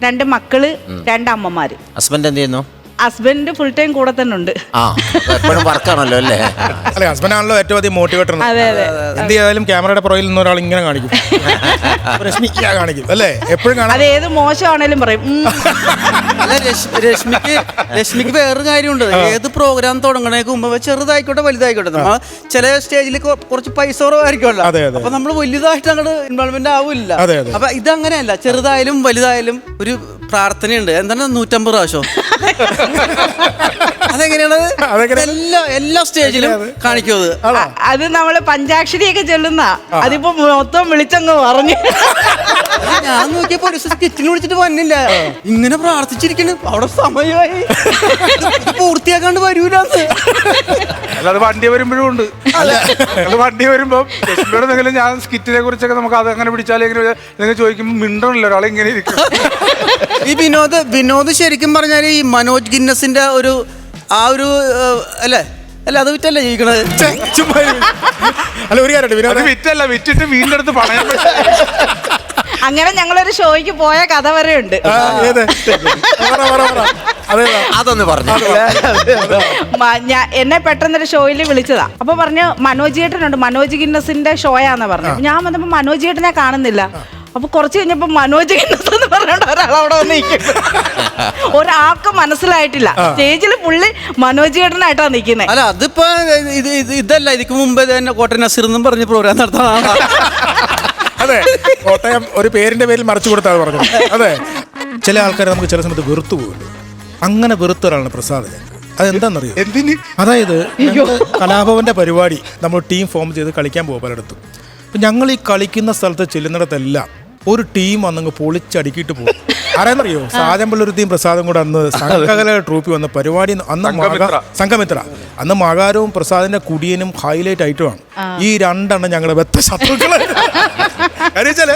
2 മക്കള്, 2 അമ്മമാര്. ഹസ്ബൻഡ് എന്ത് ചെയ്യുന്നു? ഹസ്ബൻഡ് ഫുൾ ടൈം കൂടെ തന്നെ ഉണ്ട്. എപ്പോഴും വർക്കാണല്ലോ അല്ലേ? അല്ലെ, ഹസ്ബൻഡ് ആണല്ലോ ഏറ്റവും അധികം മോട്ടിവേറ്റർ. എന്ത് ചെയ്താലും ക്യാമറയുടെ പുറകിൽ നിന്ന് ഒരാൾ ഇങ്ങനെ കാണിക്കും, രശ്മിക്ക കാണിക്കും അല്ലേ? എപ്പോഴും കാണാം. അത് ഏത് മോശമാണേലും പറയും. അല്ല, രശ്മിക്ക് വേറൊരു കാര്യമുണ്ട്. ഏത് പ്രോഗ്രാം തുടങ്ങണേക്ക് മുമ്പ് ചെറുതായിക്കോട്ടെ വലുതായിക്കോട്ടെ, നമ്മൾ ചില സ്റ്റേജിൽ കുറച്ച് പൈസ കുറവായിരിക്കുമല്ലോ. അപ്പൊ നമ്മൾ വലുതായിട്ട് അങ്ങോട്ട് ഇൻവോൾവ്മെന്റ് ആവില്ല. അപ്പൊ ഇതങ്ങനെയല്ല, ചെറുതായാലും വലുതായാലും ഒരു പ്രാർത്ഥനയുണ്ട്. എന്താണ് 150 പ്രാവശ്യം അതെങ്ങനെയാണ് എല്ലാ സ്റ്റേജിലും കാണിക്കും അത്. അത് നമ്മള് പഞ്ചാക്ഷരിയൊക്കെ ചൊല്ലുന്ന അതിപ്പോ മൊത്തം വിളിച്ചങ്ങ് പറഞ്ഞു. ഞാൻ നോക്കിയപ്പോ ഒരു സ്കിറ്റിന് വിളിച്ചിട്ട് വന്നില്ല, ഇങ്ങനെ പ്രാർത്ഥിച്ചിരിക്കണ്. അവിടെ സമയമായി പൂർത്തിയാക്കാണ്ട് വരൂലെന്ന്. അല്ലാതെ വണ്ടി വരുമ്പോഴും ഉണ്ട്. അത് വണ്ടി വരുമ്പോ എന്തെങ്കിലും ഞാൻ സ്കിറ്റിനെ കുറിച്ചൊക്കെ നമുക്ക് അത് അങ്ങനെ പിടിച്ചാൽ എങ്ങനെ ചോദിക്കുമ്പോൾ മിണ്ടണില്ല ഒരാളെ ഇങ്ങനെ ഇരിക്കും. ഈ വിനോദ് ശരിക്കും പറഞ്ഞാൽ ഈ മനോജ് ഗിന്നസിന്റെ ഒരു ആ ഒരു അല്ലേ അല്ല അത് വിറ്റല്ലേ ജീവിക്കണത്. അല്ല ഒരു കാര്യം വിറ്റല്ല, വിറ്റിട്ട് വീണ്ടും എടുത്ത് പണയാൻ പറ്റും. അങ്ങനെ ഞങ്ങളൊരു ഷോയ്ക്ക് പോയ കഥ വരെ ഉണ്ട്. അതൊന്ന് പറഞ്ഞു. എന്നെ പെട്ടെന്നൊരു ഷോയിൽ വിളിച്ചതാ. അപ്പൊ പറഞ്ഞു മനോജ് ചേട്ടനുണ്ട്, മനോജ് ഗിന്നസിന്റെ ഷോയാന്ന് പറഞ്ഞു. ഞാൻ വന്നപ്പോ മനോജ് ചേട്ടനെ കാണുന്നില്ല. അപ്പൊ കുറച്ച് കഴിഞ്ഞപ്പോ മനോജ് ഗിന്നസ് എന്ന് പറഞ്ഞോണ്ട് ഒരാൾ അവിടെ വന്ന് നിൽക്കുന്നു. ഒരാൾക്ക് മനസ്സിലായിട്ടില്ല. സ്റ്റേജിൽ പുള്ളി മനോജ് ചേട്ടനായിട്ടാ നിൽക്കുന്നത്. അല്ല അതിപ്പോ ഇതല്ല, ഇതിക്ക് മുമ്പേ തന്നെ കോട്ടയം നസീർ എന്നും പറഞ്ഞ് പ്രോഗ്രാം നടത്താനാണ്. അതെ, കോട്ടയം ഒരു പേരിന്റെ പേരിൽ മറച്ചു കൊടുത്താൽ പറഞ്ഞു. അതെ, ചില ആൾക്കാരെ നമുക്ക് ചില സമയത്ത് വെറുത്തു പോകുമല്ലോ. അങ്ങനെ വെറുത്ത ഒരാളാണ് പ്രസാദ്. അതെന്താണെന്നറിയോ? എന്തിന്? അതായത് കലാഭവന്റെ പരിപാടി നമ്മൾ ടീം ഫോം ചെയ്ത് കളിക്കാൻ പോകും പലയിടത്തും. അപ്പം ഞങ്ങൾ ഈ കളിക്കുന്ന സ്ഥലത്ത് ചെല്ലുന്നിടത്തെല്ലാം ഒരു ടീം വന്നങ്ങ് പൊളിച്ചടുക്കിയിട്ട് പോകും. ആരാന്നറിയോ? സാജമ്പള്ളൊരു ടീം പ്രസാദും കൂടെ അന്ന് സംഘകല ട്രൂപ്പി വന്ന പരിപാടി. അന്ന് സംഘമിത്ര, അന്ന് മകാരവും പ്രസാദിന്റെ കുടിയനും ഹൈലൈറ്റ് ആയിട്ടുമാണ്. ഈ രണ്ടെണ്ണം ഞങ്ങളുടെ വെത്ത ശത്രുക്കളെ. കാര്യം വെച്ചാല്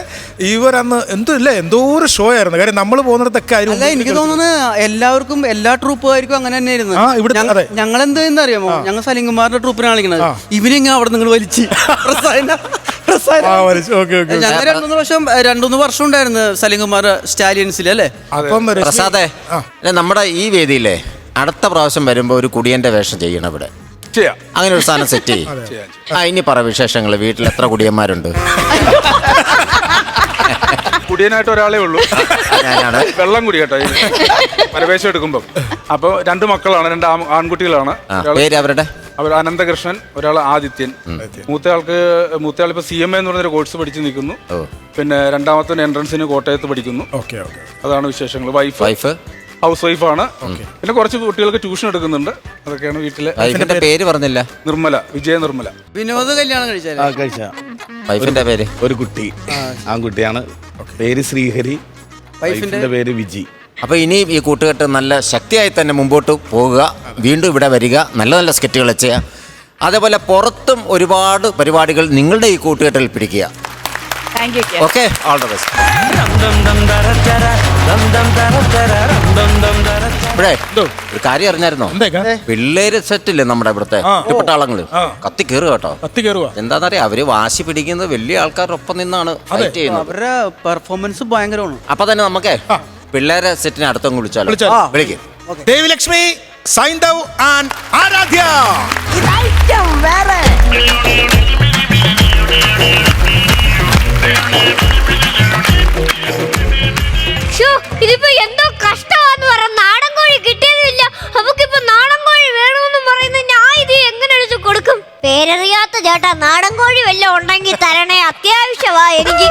ഇവരന്ന് എന്തോ ഒരു ഷോ ആയിരുന്നു. കാര്യം നമ്മൾ പോകുന്നിടത്തൊക്കെ അല്ല, എനിക്ക് തോന്നുന്നത് എല്ലാവർക്കും എല്ലാ ട്രൂപ്പുകാർക്കും അങ്ങനെ തന്നെയായിരുന്നു. ഞങ്ങൾ എന്താ അറിയാമോ, ഞങ്ങൾ സലിംകുമാറിന്റെ ട്രൂപ്പിനാണ് കളിക്കണത്. ഇവരിങ്ങനെ അവിടെ നിങ്ങൾ വലിച്ച് രണ്ടു വർഷം ഉണ്ടായിരുന്നു സലിംകുമാർ സ്റ്റാലിയൻസിൽ അല്ലേ. പ്രസാദേ, നമ്മുടെ ഈ വേദിയിലെ അടുത്ത പ്രാവശ്യം വരുമ്പോ ഒരു കുടിയന്റെ വേഷം ചെയ്യണം ഇവിടെ. അങ്ങനെ ഒരു സാധനം സെറ്റ് ചെയ്യും. ഇനി പറ വിശേഷങ്ങൾ. വീട്ടിൽ എത്ര കുടിയന്മാരുണ്ട്? കുടിയനായിട്ട് ഒരാളേ ഉള്ളൂ. വെള്ളം കുടി കേട്ടോ പരവേശം എടുക്കുമ്പോ. അപ്പൊ 2 മക്കളാണ്, 2 ആൺകുട്ടികളാണ്. അവരുടെ അവർ അനന്തകൃഷ്ണൻ, ഒരാൾ ആദിത്യൻ. മൂത്തയാൾ ഇപ്പൊ CMA എന്ന് പറഞ്ഞൊരു കോഴ്സ് പഠിച്ചു നിൽക്കുന്നു. പിന്നെ രണ്ടാമത്തെ എൻട്രൻസിന് കോട്ടയത്ത് പഠിക്കുന്നു. അതാണ് വിശേഷങ്ങൾ. വൈഫ് ഹൗസ് വൈഫാണ്. പിന്നെ കുറച്ച് കുട്ടികൾക്ക് ട്യൂഷൻ എടുക്കുന്നുണ്ട്. അതൊക്കെയാണ് വീട്ടിലെ. പേര് പറഞ്ഞില്ല. നിർമ്മല, വിജയ നിർമ്മല. വിനോദ് കല്യാണം കഴിച്ച വൈഫിന്റെ പേര്? ഒരു കുട്ടി, ആൺകുട്ടിയാണ്. പേര് ശ്രീഹരി, വൈഫിന്റെ പേര് വിജി. അപ്പോൾ ഇനി ഈ കൂട്ടുകെട്ട് നല്ല ശക്തിയായി തന്നെ മുമ്പോട്ട് പോകുക. വീണ്ടും ഇവിടെ വരിക, നല്ല നല്ല സ്കെറ്റുകൾ ചെയ്യുക. അതേപോലെ പുറത്തും ഒരുപാട് പരിപാടികൾ നിങ്ങളുടെ ഈ കൂട്ടുകെട്ടിൽ പിടിക്കുക. Okay, all the best. ഇവിടെ ഒരു കാര്യം അറിഞ്ഞായിരുന്നോ? പിള്ളേര് സെറ്റില്ലേ നമ്മുടെ ഇവിടുത്തെ പട്ടാളങ്ങള് കത്തി കയറുക കേട്ടോ. എന്താന്നറിയാം, അവര് വാശി പിടിക്കുന്നത് വലിയ ആൾക്കാരുടെ ഒപ്പം നിന്നാണ് ഫൈറ്റ് ചെയ്യുന്നത്. അവരുടെ പെർഫോമൻസ് ഭയങ്കരമാണ്. അപ്പൊ തന്നെ നമുക്കേ പിള്ളേരെ സെറ്റിന് അടുത്തങ്ങ് വിളിച്ചാലോ? വിളിക്കും. ദേവിലക്ഷ്മി, സൈന്ധവ് ആൻഡ് ആരാധ്യ. ഇതിപ്പോ എന്തോ കഷ്ടമാന്ന് പറ. നാടൻ കോഴി കിട്ടിയതില്ല. നമുക്കിപ്പോ നാടൻ കോഴി വേണമെന്ന് പറയുന്നത് ഞാൻ ഇത് എങ്ങനെ എടുത്ത് കൊടുക്കും? പേരറിയാത്ത ചേട്ടാ, നാടൻ കോഴി വല്ലതും ഉണ്ടെങ്കിൽ തരണേ, അത്യാവശ്യമാ എനിക്ക്.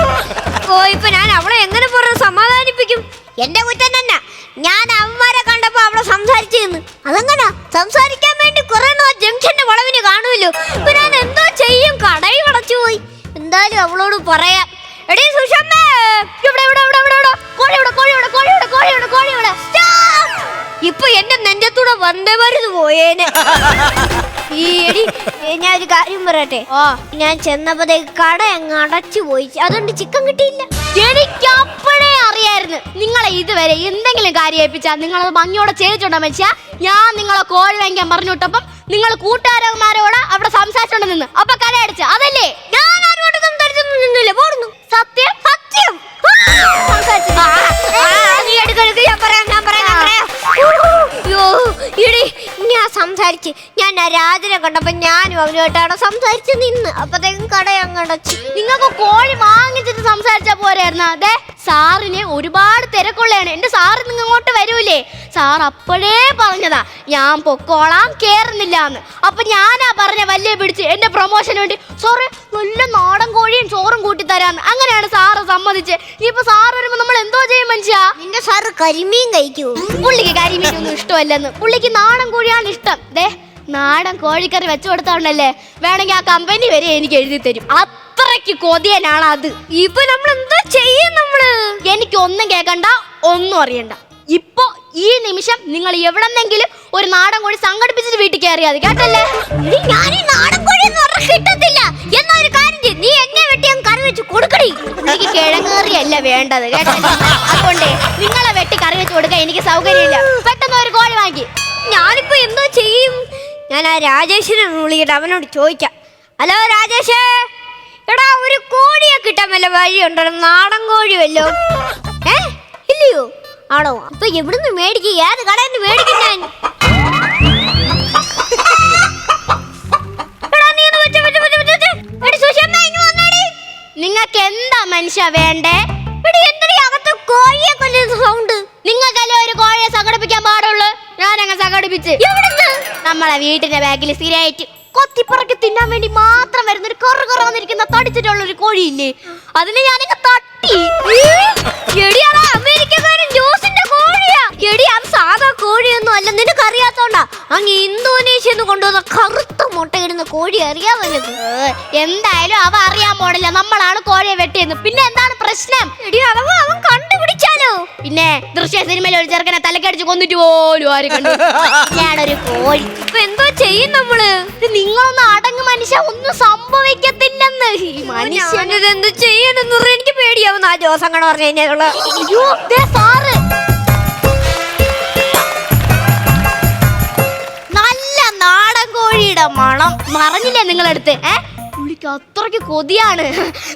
ഇപ്പൊ ഞാൻ അവളെ എങ്ങനെ പറഞ്ഞ് സമാധാനിപ്പിക്കും? എന്റെ കുറ്റം തന്നെ. ഞാൻ അവന്മാരെ കണ്ടപ്പോ അവളെ സംസാരിച്ചു നിന്ന്. അതെങ്ങനെ സംസാരിക്കാൻ വേണ്ടി കുറെ ജംഗ്ഷന്റെ വളവിന് കാണുമല്ലോ. ഇപ്പൊ ഞാൻ എന്തോ ചെയ്യും? കടയിൽ അടച്ചു പോയി. എന്തായാലും അവളോട് പറയാം. എടീ സുഷമ്മേ, ഇപ്പൊ എന്റെ നെഞ്ചത്തൂടെ വന്നേ വരുന്നു പോയേനെ. ഞാൻ ഒരു കാര്യം പറയട്ടെ. ഞാൻ ചെന്നപ്പോഴത്തേക്ക് കട അങ്ങ് അടച്ചു പോയി. അതുകൊണ്ട് ചിക്കൻ കിട്ടിയില്ല. എനിക്ക് അപ്പോഴേ അറിയായിരുന്നു നിങ്ങളെ ഇതുവരെ എന്തെങ്കിലും കാര്യം ഏൽപ്പിച്ചാൽ നിങ്ങളത് ഭംഗിയോടെ ചെയ്തിട്ടുണ്ടോ മനുഷ്യ. ഞാൻ നിങ്ങളെ കോഴി വാങ്ങിക്കാൻ പറഞ്ഞു വിട്ടപ്പം നിങ്ങൾ കൂട്ടുകാരന്മാരോട് അവിടെ സംസാരിച്ചോണ്ട് നിന്ന്. അപ്പൊ കട അടിച്ച അതല്ലേ? ഞാൻ ആരോട് സംസാരിച്ചൊന്നും നിന്നില്ല. പോടുന്നു. സത്യം സത്യം ഞാൻ സംസാരിച്ച്. ഞാൻ രാജനെ കണ്ടപ്പോ ഞാനും അവനുമായിട്ടാണ് സംസാരിച്ച് നിന്ന്. അപ്പത്തേക്കും കട അങ്ങടച്ചു. നിങ്ങൾക്ക് കോഴി വാങ്ങിച്ചിട്ട് സംസാരിച്ചാ പോരായിരുന്നു. അതെ, സാറിന് ഒരുപാട് തിരക്കുള്ളതാണ്. എന്റെ സാറ് നിങ്ങൾ അങ്ങോട്ട് വരൂലേ? സാർ അപ്പോഴേ പറഞ്ഞതാ ഞാൻ പൊക്കോളാം, കേറുന്നില്ല എന്ന്. അപ്പൊ ഞാനാ പറഞ്ഞ വല്യ പിടിച്ച് എന്റെ പ്രൊമോഷന് വേണ്ടി സാറ് നല്ല നാടൻ കോഴിയും ചോറും കൂട്ടി തരാന്ന്. അങ്ങനെയാണ് സാറ് സമ്മതിച്ച്. ഇനിയിപ്പോ സാറ് വരുമ്പോ നമ്മൾ എന്തോ ചെയ്യും? മനുഷ്യ? നിന്റെ സാറ് കരിമീൻ കഴിക്കൂ? പുള്ളിക്ക് കരിമീൻ ഒന്നും ഇഷ്ടമല്ലെന്ന്. പുള്ളിക്ക് നാടൻ കോഴിയാണ് ഇഷ്ടം. ദേ നാടൻ കോഴിക്കറി വെച്ചു കൊടുത്തോണ്ടല്ലേ വേണമെങ്കിൽ ആ കമ്പനി വരെ എനിക്ക് എഴുതി തരും. അത്രയ്ക്ക് കൊതിയനാണ് അത്. ഇപ്പൊ നമ്മൾ എന്താ ചെയ്യും? എനിക്ക് ഒന്നും കേൾക്കണ്ട, ഒന്നും അറിയണ്ട. ഇപ്പൊ ഈ നിമിഷം നിങ്ങൾ എവിടെന്നെങ്കിലും ഒരു നാടൻ കോഴി സംഘടിപ്പിച്ചിട്ട് വീട്ടിൽ കയറിയാൽ കേട്ടല്ലേ? ഞാൻ ഈ നാടൻ കോഴി കിട്ടത്തില്ല. എന്നാ ഒരു കാര്യം ചെയ്യ്, നീ എന്നെ വെട്ടി കറി വെച്ച് കൊടുക്കടി. എനിക്ക് കിഴങ്ങേറിയല്ല വേണ്ടത് കേട്ടല്ലേ? അതുകൊണ്ടേ നിങ്ങളെ വെട്ടി കറി വെച്ച് കൊടുക്കാൻ എനിക്ക് സൗകര്യമില്ല. പെട്ടെന്ന് ഒരു കോഴി വാങ്ങി. ഞാനിപ്പോ എന്തോ ചെയ്യും? ഞാൻ ആ രാജേഷിനെ വിളിക്കട്ടെ, അവനോട് ചോദിക്കാം. ഹലോ രാജേഷേ, എടാ ഒരു കോഴിയെ കിട്ടാൻ വല്ല വഴിയുണ്ടോ? നാടൻ കോഴി വല്ലോ? ഇല്ലയോ? ആണോ? അപ്പൊ എവിടുന്ന് മേടിക്കും? ഏത് കടയിൽ നിന്ന് മേടിക്കും ഞാൻ? നിങ്ങൾക്ക് എന്താ മനുഷ്യ വേണ്ടേ? കോഴിയെ കൊല്ലുന്ന സൗണ്ട്. നിങ്ങൾക്കല്ലേ ഒരു കോഴിയെ സംഘടിപ്പിക്കാൻ പാടുള്ളൂ. ഞാനങ്ങ് സംഘടിപ്പിച്ച് നമ്മളെ വീട്ടിന്റെ ബാഗിൽ സ്ഥിരമായിട്ട് കൊത്തിപ്പറക്കി തിന്നാൻ വേണ്ടി മാത്രം വരുന്ന ഒരു കുറന്നിരിക്കുന്ന തടിച്ചിട്ടുള്ള ഒരു കോഴിയില്ലേ, അതിന് ഞാനങ്ങ് തട്ടി. എടിയാടാ അമേരിക്കക്കാരൻ ജോസിന്റെ കോഴിയാ. എടി അത് സാധാ കോഴിയൊന്നും അല്ല, നിനക്ക് അറിയാത്തോണ്ടാ. അങ്ങ് ഇന്തോനേഷ്യന്ന് കൊണ്ടുവന്ന കറുത്ത മുട്ടയിടുന്ന കോഴി അറിയാവല്ലത്. എന്തായാലും അവ അറിയാൻ പോണില്ല നമ്മളാണ് കോഴിയെ വെട്ടിയെന്ന്. പിന്നെ എന്താണ് പ്രശ്നം? എടി അഥവാ അവൻ കണ്ടുപിടിച്ചാലോ? പിന്നെ ദൃശ്യ സിനിമയിൽ ഒരു ചെറുക്കനെ തലക്കടിച്ച് കൊന്നിട്ട് പോലും ആരും കണ്ടു. ഞാനൊരു കോഴി. ഇപ്പൊ എന്തോ ചെയ്യും നമ്മള്? നിങ്ങളൊന്നും അടങ്ങ് മനുഷ്യ, ഒന്നും സംഭവിക്കത്തില്ലെന്ന്. മനുഷ്യനത് എന്ത് ചെയ്യാനെന്ന് എനിക്ക് പേടിയാവുന്ന ആ ജോസ് അങ്ങനെ പറഞ്ഞു കഴിഞ്ഞാലുള്ള. അയ്യോ സാറ് നല്ല നാടൻ കോഴിയുടെ മണം മറഞ്ഞില്ലേ നിങ്ങളടുത്ത്? പുള്ളിക്ക് അത്രയ്ക്ക് കൊതിയാണ്.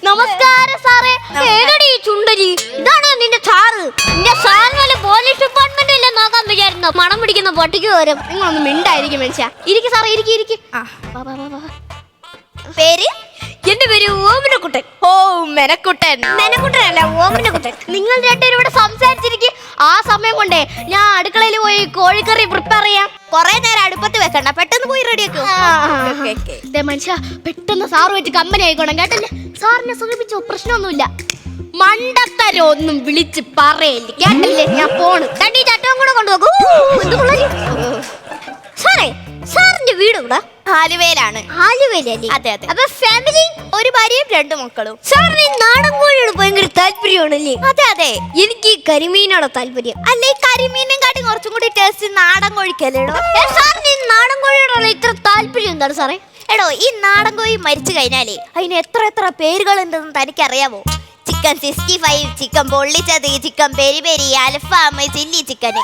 നമസ്കാരം സാറേ. ഏകടി ചുണ്ടലി, ഇതാണ് നിന്റെ സാറ്. നിന്റെ സാറിന് പോലീസ് ഡിപ്പാർട്ട്മെന്റ് അല്ലേ നോക്കാൻ വിചാരിച്ചോ? മണം പിടിക്കുന്ന പൊട്ടിക്ക് വരും. നിങ്ങളൊന്നും മിണ്ടായിരിക്കും മനുഷ്യ. ഇരിക്കും സാറേ, ഇരിക്കും. പേര്? എന്റെ പേര് ഓമനക്കുട്ടൻ. ഓ മെനക്കുട്ടൻ. മെനക്കുട്ടനല്ല, ഓമനക്കുട്ടൻ. നിങ്ങൾ രണ്ടുപേരും ഇവിടെ സംസാരിച്ചിരിക്കും. ആ സമയം കൊണ്ടേ ഞാൻ അടുക്കളയിൽ പോയി കോഴിക്കറി പ്രിപ്പയർ ചെയ്യാം. കൊറേ നേരം അടുപ്പത്ത് വെക്കണ്ട, പെട്ടെന്ന് പോയി റെഡിയാക്കും. മനുഷ്യ പെട്ടെന്ന് സാറ് വെച്ച് കമ്പനി ആയിക്കോണം കേട്ടല്ലേ? സാറിനെ സുഖിപ്പിച്ചോ? പ്രശ്നമൊന്നുമില്ല. മണ്ടത്തരൊന്നും വിളിച്ച് പറയല്ലേ കേട്ടല്ലേ? ഞാൻ പോണ്. തട്ടി ചട്ടവും കൂടെ കൊണ്ടുപോകൂ. സാറേ, സാറിന്റെ വീട് ഇവിടെ ആലുവയിലാണ്. ആലുവയിലല്ലേ? അതെ അതെ. അപ്പൊ ഫാമിലി? ഒരു ഭാര്യയും 2 മക്കളും. സാറിന് നാടൻ കോഴിയോട് ഭയങ്കര താല്പര്യമാണല്ലേ? അതെ അതെ. എനിക്ക് കരിമീനോട് താല്പര്യം. അല്ല, ഈ കരിമീനും കാട്ടി കുറച്ചും കൂടി ടേസ്റ്റ് നാടൻ കോഴിക്കല്ലേടോ? സാറിന് നാടൻ കോഴിയോടുള്ള ഇത്ര താല്പര്യം എന്താണ് സാറേ? എടോ, ഈ നാടൻ കോഴി മരിച്ചു കഴിഞ്ഞാലേ അതിന് എത്ര പേരുകൾ ഉണ്ടെന്ന് തനിക്കറിയാമോ? ചിക്കൻ 65, ചിക്കൻ പൊള്ളിച്ചത്, ചിക്കൻ പെരി പെരി, അൽഫാം, ചില്ലി ചിക്കൻ.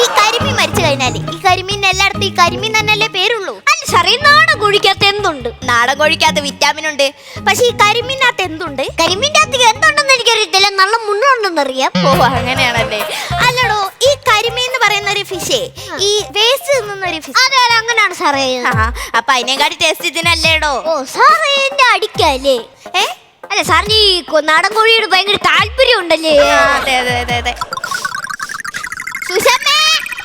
ഈ കരിമീൻ മരിച്ചു കഴിഞ്ഞാല് ഈ കരിമീൻ എല്ലായിടത്തും ഈ കരിമീൻ തന്നെയല്ലേ പേരുള്ളൂ? അല്ല സാറേ, നാടൻ കോഴിക്കകത്ത് എന്തുണ്ട്? നാടൻ കോഴിക്കകത്ത് വിറ്റാമിൻ ഉണ്ട്. പക്ഷെ ഈ കരിമീനകത്ത് എന്തുണ്ട്? കരിമീൻ്റെ അകത്ത് എന്തുണ്ടെന്ന് എനിക്കറിയത്തില്ല. നല്ല മുണ്ടുണ്ടെന്ന് അറിയാം. ഓ അങ്ങനെയാണല്ലേ? അല്ലടോ, ഈ കരിമീൻ എന്ന് പറയുന്ന ഒരു ഫിഷേ ഈ വേസ്റ്റ് നിന്നൊരു ഫിഷ്. അതെ, അങ്ങനെയാണ് സാറേ. അപ്പൊ അതിനെക്കാട്ടി ടേസ്റ്റ് ഇതിനല്ലേടോ? ഓ സാറേ, എന്റെ അടിക്കല്ലേ? അല്ല സാറിന് ഈ നാടൻ കോഴിയോട് ഭയങ്കര താല്പര്യം ഉണ്ടല്ലേ? അതെ അതെ അതെ അതെ. സുഷമ്മേ,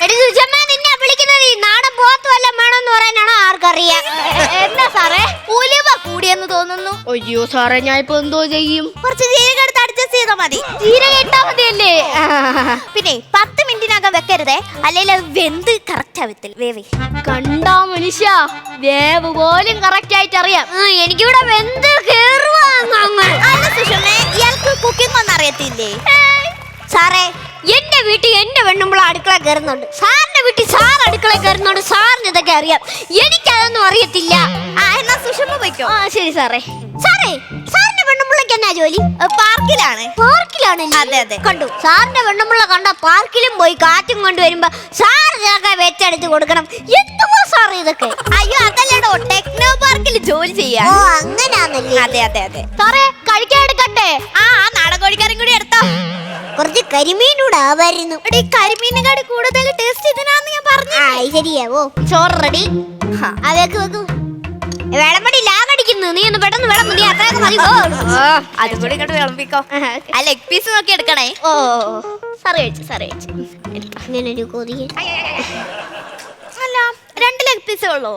എടി സുഷമ്മേ, നിന്നെ വിളിക്കുന്നത് ഈ നാടൻ പോത്ത് വല്ലതും വേണമെന്ന് പറയാനാണോ? ആർക്കറിയാം. എന്താ സാറേ? ഉലുവ കൂടിയെന്ന് തോന്നുന്നു. അയ്യോ സാറേ, ഞാൻ ഇപ്പൊ എന്തോ ചെയ്യും? കുറച്ച് ജീരകം എടുത്ത് അഡ്ജസ്റ്റ് ചെയ്താൽ മതി. ജീരകം ഇട്ടാ മതിയല്ലേ? പിന്നെ 10 മിനിറ്റിനകം വെക്കരുതേ, അല്ലെങ്കിൽ വെന്ത് കറക്റ്റ് ആവത്തില്ല. വേവേ കണ്ടാ മനുഷ്യ, വേവ് പോലും കറക്റ്റ് ആയിട്ട് അറിയാം. എനിക്കിവിടെ വെന്ത് കേറുവാ. ഇയാൾക്ക് കുക്കിംഗ് ഒന്നും അറിയത്തില്ലേ? സാറേ, എന്റെ വീട്ടിൽ എന്റെ പെണ്ണുമ്പോൾ അടുക്കള കയറുന്നുണ്ട്. സാറിന്റെ വീട്ടിൽ സാർ അടുക്കള കയറുന്നുണ്ട്. സാറിന് ഇതൊക്കെ അറിയാം, എനിക്കതൊന്നും അറിയത്തില്ല. എന്നാ സുഷമ പോയിക്കോ. ശരി സാറേ. സാറേ, സാറിന്റെ പെണ്ണുമ്പിള്ളക്ക് എന്നാ ജോലി? പാർക്കിലാണ്. പാർക്കിലാണ്? അതെ അതെ. കണ്ടു, സാറിന്റെ പെണ്ണുമ്പിള്ള കണ്ട പാർക്കിലും പോയി കാറ്റും കൊണ്ടുവരുമ്പോ സാർ ഇതൊക്കെ വെച്ചടിച്ച് കൊടുക്കണം. എന്തുവാ സാർ ഇതൊക്കെ? അയ്യോ അതല്ലടോ, ടെക്നോ പാർക്കിൽ ജോലി ചെയ്യാം. ഓ അങ്ങനെയാണല്ലേ? അതെ അതെ അതെ. സാറേ, കഴിക്കാൻ എടുക്കട്ടെ? നാടൻ കോഴിക്കറിയും കൂടി എടുത്തോ. കുറച്ച് കരിമീനൂടെ ആവായിരുന്നു. കരിമീനെക്കാട് കൂടുതൽ ടേസ്റ്റ് ഇതിനാന്ന് ഞാൻ പറഞ്ഞു. ശരിയാവോ? ചോറ് റെഡി. അതൊക്കെ വെക്കൂ. വിളമ്പടി ലാഗടിക്കുന്നു. നീ ഒന്ന് പെട്ടെന്ന് വിളമ്പ്. നീ അത്രയൊക്കെ മതി. അതും കൂടി ഇങ്ങോട്ട് വിളമ്പിക്കോ. ആ ലെഗ് പീസ് നോക്കി എടുക്കണേ. ഓ സാറ് കഴിച്ചു, സാറ് കഴിച്ചു. അങ്ങനെ ഒരു കൊതിയ. അല്ല, 2 ലെഗ് പീസേ ഉള്ളൂ.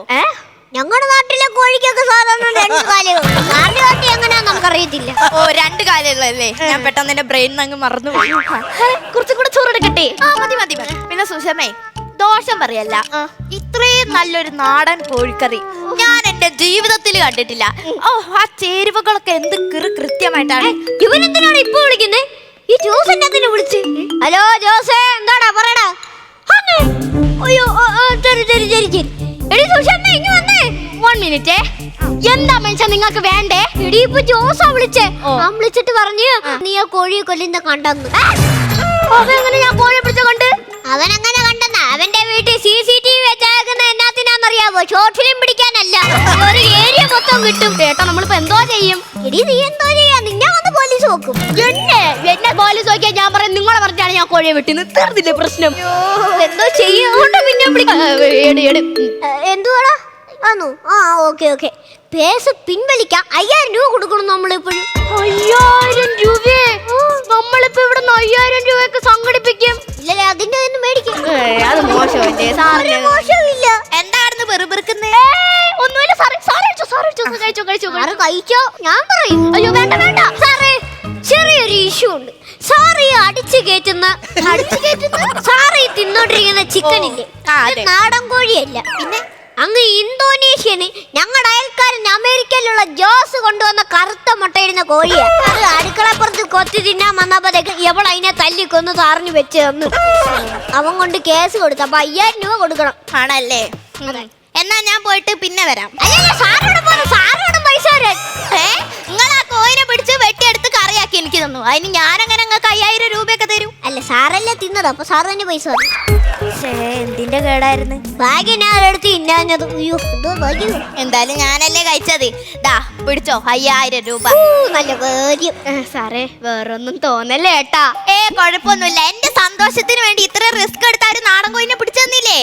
ഞങ്ങളുടെ നാട്ടിലെ കോഴിക്കൊക്കെ സാധാരണ 2 കാലുകൾ. നാട്ടുകാട്ടി എങ്ങനെയാ നമുക്കറിയത്തില്ല. ഓ 2 കാലുകളല്ലേ? ഞാൻ പെട്ടെന്ന് എന്റെ ബ്രെയിൻ അങ്ങ് മറന്നു പോയി. കുറച്ചും കൂടെ ചോറെടുക്കട്ടെ? മതി മതി മതി. പിന്നെ സുഷമേ, ദോഷം പറയല്ല, ഇത്രയും നല്ലൊരു നാടൻ കോഴിക്കറി ഞാൻ എന്റെ ജീവിതത്തിൽ കണ്ടിട്ടില്ല. ഓ ആ ചേരുവകളൊക്കെ എന്ത് കൃത്യമായിട്ടാണ്. ഇവനെന്തിനാണ് ഇപ്പൊ വിളിക്കുന്നേ? ഈ ജോസ് എന്നെ വിളിച്ച്. ഹലോ ജോസേ, എന്താടാ പറയടാ. അയ്യോ ശരി ശരി ശരി ശരി. എടി സുഷമ്മ ഇങ്ങ് വന്നേ. 1 മിനിറ്റ്. എന്താ മനുഷ്യ നിങ്ങൾക്ക് വേണ്ടേ? എടി ഇപ്പൊ ജോസാ വിളിച്ചേ. ഞാൻ വിളിച്ചിട്ട് പറഞ്ഞു നീ ആ കോഴിയെ കൊല്ലുന്ന കണ്ടെന്ന്. അതെങ്ങനെ ഞാൻ കോഴിയെ പിടിച്ച കണ്ട്? അവനങ്ങനെ കണ്ടെന്നാ. അവന്റെ വീട്ടിൽ CCTV വെച്ചേക്കുന്ന എന്നാത്തിനാന്നറിയാവോ? ഷോർട്ട് ഫിലിം പിടിക്കാനല്ല, ഒരു ഏരിയ മൊത്തം കിട്ടും. ചേട്ടാ നമ്മളിപ്പോ എന്തോ ചെയ്യും? എടി നീ എന്തോ ചെയ്യാ? നിന്നെ വന്ന് പോലീസ് നോക്കും. എന്നെ പോലീസ് നോക്കിയാ ഞാൻ പറയും നിങ്ങളെ പറഞ്ഞാണ് ഞാൻ കോഴിയെ വെട്ടിന്ന്. തീർന്നില്ലേ പ്രശ്നം? എന്തോ ചെയ്യോണ്ട് പിന്നെ എന്തുവാടാ ആണോ? ആ ഓക്കെ ഓക്കെ. പേസ് പിൻവലിക്കാം. 5000 രൂപ കൊടുക്കണം നമ്മളിപ്പോഴും. 5000 രൂപയെ നമ്മളിപ്പോ ഇവിടെ 5000 രൂപയൊക്കെ സംഘടിപ്പിക്കും. ഇല്ലല്ലേ, അതിന്റെ ഒന്നും മേടിക്കും. അത് മോശമല്ലേ? മോശമില്ല. എന്തായിരുന്നു വെറുപിറുക്കുന്നേ? ഒന്നുമില്ല സാറേ. കഴിച്ചോ ഞാൻ പറയും. അയ്യോ വേണ്ട വേണ്ട സാറേ, ചെറിയൊരു ഇഷ്യൂ ഉണ്ട്. സാറ് ഈ അടിച്ചു കയറ്റുന്ന സാറ് ഈ തിന്നോണ്ടിരിക്കുന്ന ചിക്കൻ ഇല്ലേ, ഇത് നാടൻ കോഴിയല്ല. പിന്നെ അങ്ങ് ഇന്തോനേഷ്യന് ഞങ്ങളുടെ അയൽക്കാരൻ അമേരിക്കയിലുള്ള ജോസ് കൊണ്ടുവന്ന കറുത്ത മുട്ടയിടുന്ന കോഴിയാ. അത് അടുക്കളപ്പുറത്ത് കൊത്തി തിന്നാൻ വന്നപ്പോഴത്തേക്ക് എവൾ അതിനെ തല്ലിക്കൊന്ന് സാറിന് വെച്ച് തന്നു. അവൻ കൊണ്ട് കേസ് കൊടുത്തു. അപ്പൊ 5000 രൂപ കൊടുക്കണം. ആണല്ലേ? എന്നാ ഞാൻ പോയിട്ട് പിന്നെ വരാം. അല്ലല്ല, സാറോട് പോലും സാറോടും പൈസ തരാൻ. നിങ്ങൾ ആ കോഴിനെ പിടിച്ച് വെട്ടിയെടുത്ത് കറിയാക്കി എനിക്ക് തന്നു. അതിന് ഞാനങ്ങനെ നിങ്ങൾക്ക് 5000 രൂപയൊക്കെ തരും. അല്ല, സാറല്ലേ തിന്നത്, അപ്പൊ സാറ് തന്നെ പൈസ തരും. എന്തിന്റെ കേടായിരുന്നു? ഭാഗ്യം ഞാൻ എടുത്ത് ഇന്നാഞ്ഞത്. അയ്യോ എന്തോ ഭാഗ്യം. എന്തായാലും ഞാനല്ലേ കഴിച്ചത്. ദാ പിടിച്ചോ 5000 രൂപ. നല്ല കാര്യം. സാറേ വേറൊന്നും തോന്നല്ലേ ഏട്ടാ? കുഴപ്പമൊന്നുമില്ല. എന്റെ സന്തോഷത്തിന് വേണ്ടി ഇത്ര റിസ്ക് എടുത്താലും നാടൻ കോഴിനെ പിടിച്ചെന്നില്ലേ?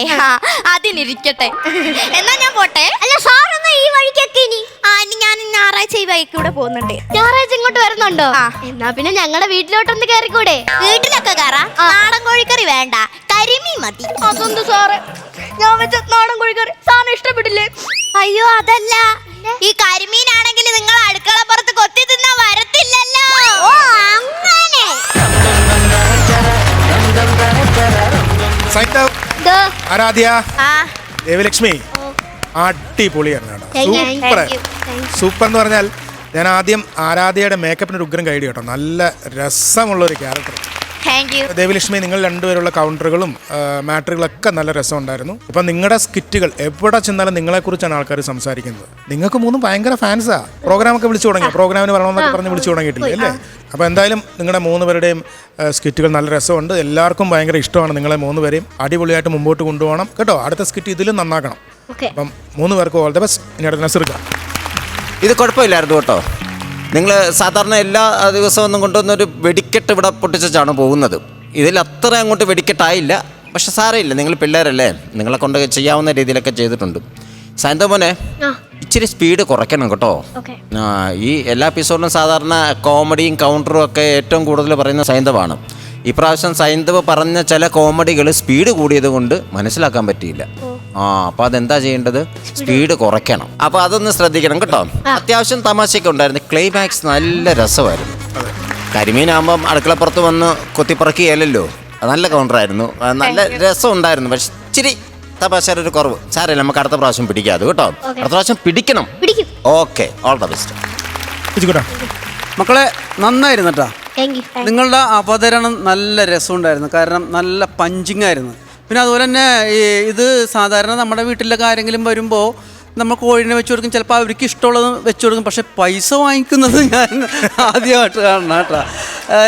അതിനിരിക്കട്ടെ. എന്നാ ഞാൻ പോട്ടെ. അല്ല സാറെന്നാ ഈ വഴിക്കൊക്കെ ഇനി? ഇനി ഞാൻ ഞായറാഴ്ച ഈ വഴിക്കൂടെ പോകുന്നുണ്ട്. ഞായറാഴ്ച ഇങ്ങോട്ട് വരുന്നുണ്ടോ? എന്നാ പിന്നെ ഞങ്ങളുടെ വീട്ടിലോട്ടൊന്ന് കയറിക്കൂടെ? വീട്ടിലൊക്കെ കയറാ. നാടൻ കോഴിക്കറി വേണ്ട, കരിമീൻ മതി. അതൊന്നും സാറേ, ഞാൻ വെച്ച നാടൻ കോഴിക്കറി സാറിന് ഇഷ്ടപ്പെട്ടില്ലേ? അയ്യോ അതല്ല, ഈ കരിമീനാണെങ്കിൽ നിങ്ങൾ അടുക്കളപ്പുറത്ത് കൊത്തി തിന്നാ വരത്തില്ലല്ലോ. ഓ അങ്ങനെ. ആരാധ്യ, ദേവലക്ഷ്മി അടിപൊളിയാണ്. സൂപ്പർ സൂപ്പർ എന്ന് പറഞ്ഞാൽ ഞാൻ ആദ്യം ആരാധ്യയുടെ മേക്കപ്പിന് ഒരു ഉഗ്രം കൈഡി കേട്ടോ. നല്ല രസമുള്ളൊരു ക്യാരക്ടർ. ദേവലക്ഷ്മി, നിങ്ങൾ രണ്ടുപേരുള്ള കൗണ്ടറുകളും മാറ്ററുകളൊക്കെ നല്ല രസമുണ്ടായിരുന്നു. ഇപ്പം നിങ്ങളുടെ സ്കിറ്റുകൾ എവിടെ ചെന്നാലും നിങ്ങളെക്കുറിച്ചാണ് ആൾക്കാർ സംസാരിക്കുന്നത്. നിങ്ങൾക്ക് 3 ഭയങ്കര ഫാൻസാ. പ്രോഗ്രാമൊക്കെ വിളിച്ചു തുടങ്ങി, പ്രോഗ്രാമിന് വരണമെന്നൊക്കെ പറഞ്ഞ് വിളിച്ചു തുടങ്ങിയിട്ടില്ലേ അല്ലേ? അപ്പോൾ എന്തായാലും നിങ്ങളുടെ 3 പേരുടെയും സ്കിറ്റുകൾ നല്ല രസമുണ്ട്. എല്ലാവർക്കും ഭയങ്കര ഇഷ്ടമാണ്. നിങ്ങളെ 3 പേരെയും അടിപൊളിയായിട്ട് മുമ്പോട്ട് കൊണ്ടുപോകണം കേട്ടോ. അടുത്ത സ്കിറ്റ് ഇതിലും നന്നാക്കണം. അപ്പം 3 പേർക്കും ഓൾ ദ ബെസ്റ്റ്. ഇനി അടുത്ത നസീർക്ക. ഇത് കുഴപ്പമില്ലായിരുന്നു കേട്ടോ. നിങ്ങൾ സാധാരണ എല്ലാ ദിവസവും കൊണ്ടുവന്നൊരു വെടിക്കെട്ട് ഇവിടെ പൊട്ടിച്ചാണ് പോകുന്നത്. ഇതിൽ അത്ര അങ്ങോട്ട് വെടിക്കെട്ടായില്ല. പക്ഷെ സാരമില്ല, നിങ്ങൾ പിള്ളേരല്ലേ, നിങ്ങളെ കൊണ്ട് ചെയ്യാവുന്ന രീതിയിലൊക്കെ ചെയ്തിട്ടുണ്ട്. സായന്തോമോനെ ഇച്ചിരി സ്പീഡ് കുറയ്ക്കണം കേട്ടോ. ഈ എല്ലാ എപ്പിസോഡിലും സാധാരണ കോമഡിയും കൗണ്ടറും ഒക്കെ ഏറ്റവും കൂടുതൽ പറയുന്ന സൈന്ധവാണ്. ഇപ്രാവശ്യം സൈന്ധവ് പറഞ്ഞ ചില കോമഡികൾ സ്പീഡ് കൂടിയത് കൊണ്ട് മനസ്സിലാക്കാൻ പറ്റിയില്ല. അപ്പോൾ അതെന്താ ചെയ്യേണ്ടത്? സ്പീഡ് കുറയ്ക്കണം. അപ്പോൾ അതൊന്ന് ശ്രദ്ധിക്കണം കേട്ടോ. അത്യാവശ്യം തമാശയൊക്കെ ഉണ്ടായിരുന്നു. ക്ലൈമാക്സ് നല്ല രസമായിരുന്നു. കരിമീനാകുമ്പം അടുക്കളപ്പുറത്ത് വന്ന് കൊത്തിപ്പറക്കിയല്ലോ. നല്ല കൗണ്ടറായിരുന്നു, നല്ല രസം ഉണ്ടായിരുന്നു. പക്ഷെ ഇച്ചിരി തമാശയുടെ ഒരു കുറവ്. സാരമില്ല, നമുക്ക് അടുത്ത പ്രാവശ്യം പിടിക്കാതെ കേട്ടോ. അടുത്ത പ്രാവശ്യം പിടിക്കണം. Okay, all the best. മക്കളെ നന്നായിരുന്നു കേട്ടോ. നിങ്ങളുടെ അവതരണം നല്ല രസമുണ്ടായിരുന്നു. കാരണം നല്ല പഞ്ചിങ് ആയിരുന്നു. പിന്നെ അതുപോലെ തന്നെ ഇത് സാധാരണ നമ്മുടെ വീട്ടിലൊക്കെ ആരെങ്കിലും വരുമ്പോൾ നമ്മൾ കോഴിനെ വെച്ച് കൊടുക്കും. ചിലപ്പോൾ അവർക്ക് ഇഷ്ടമുള്ളത് വെച്ച് കൊടുക്കും. പക്ഷെ പൈസ വാങ്ങിക്കുന്നത് ഞാൻ ആദ്യമായിട്ട് കാണണം കേട്ടോ.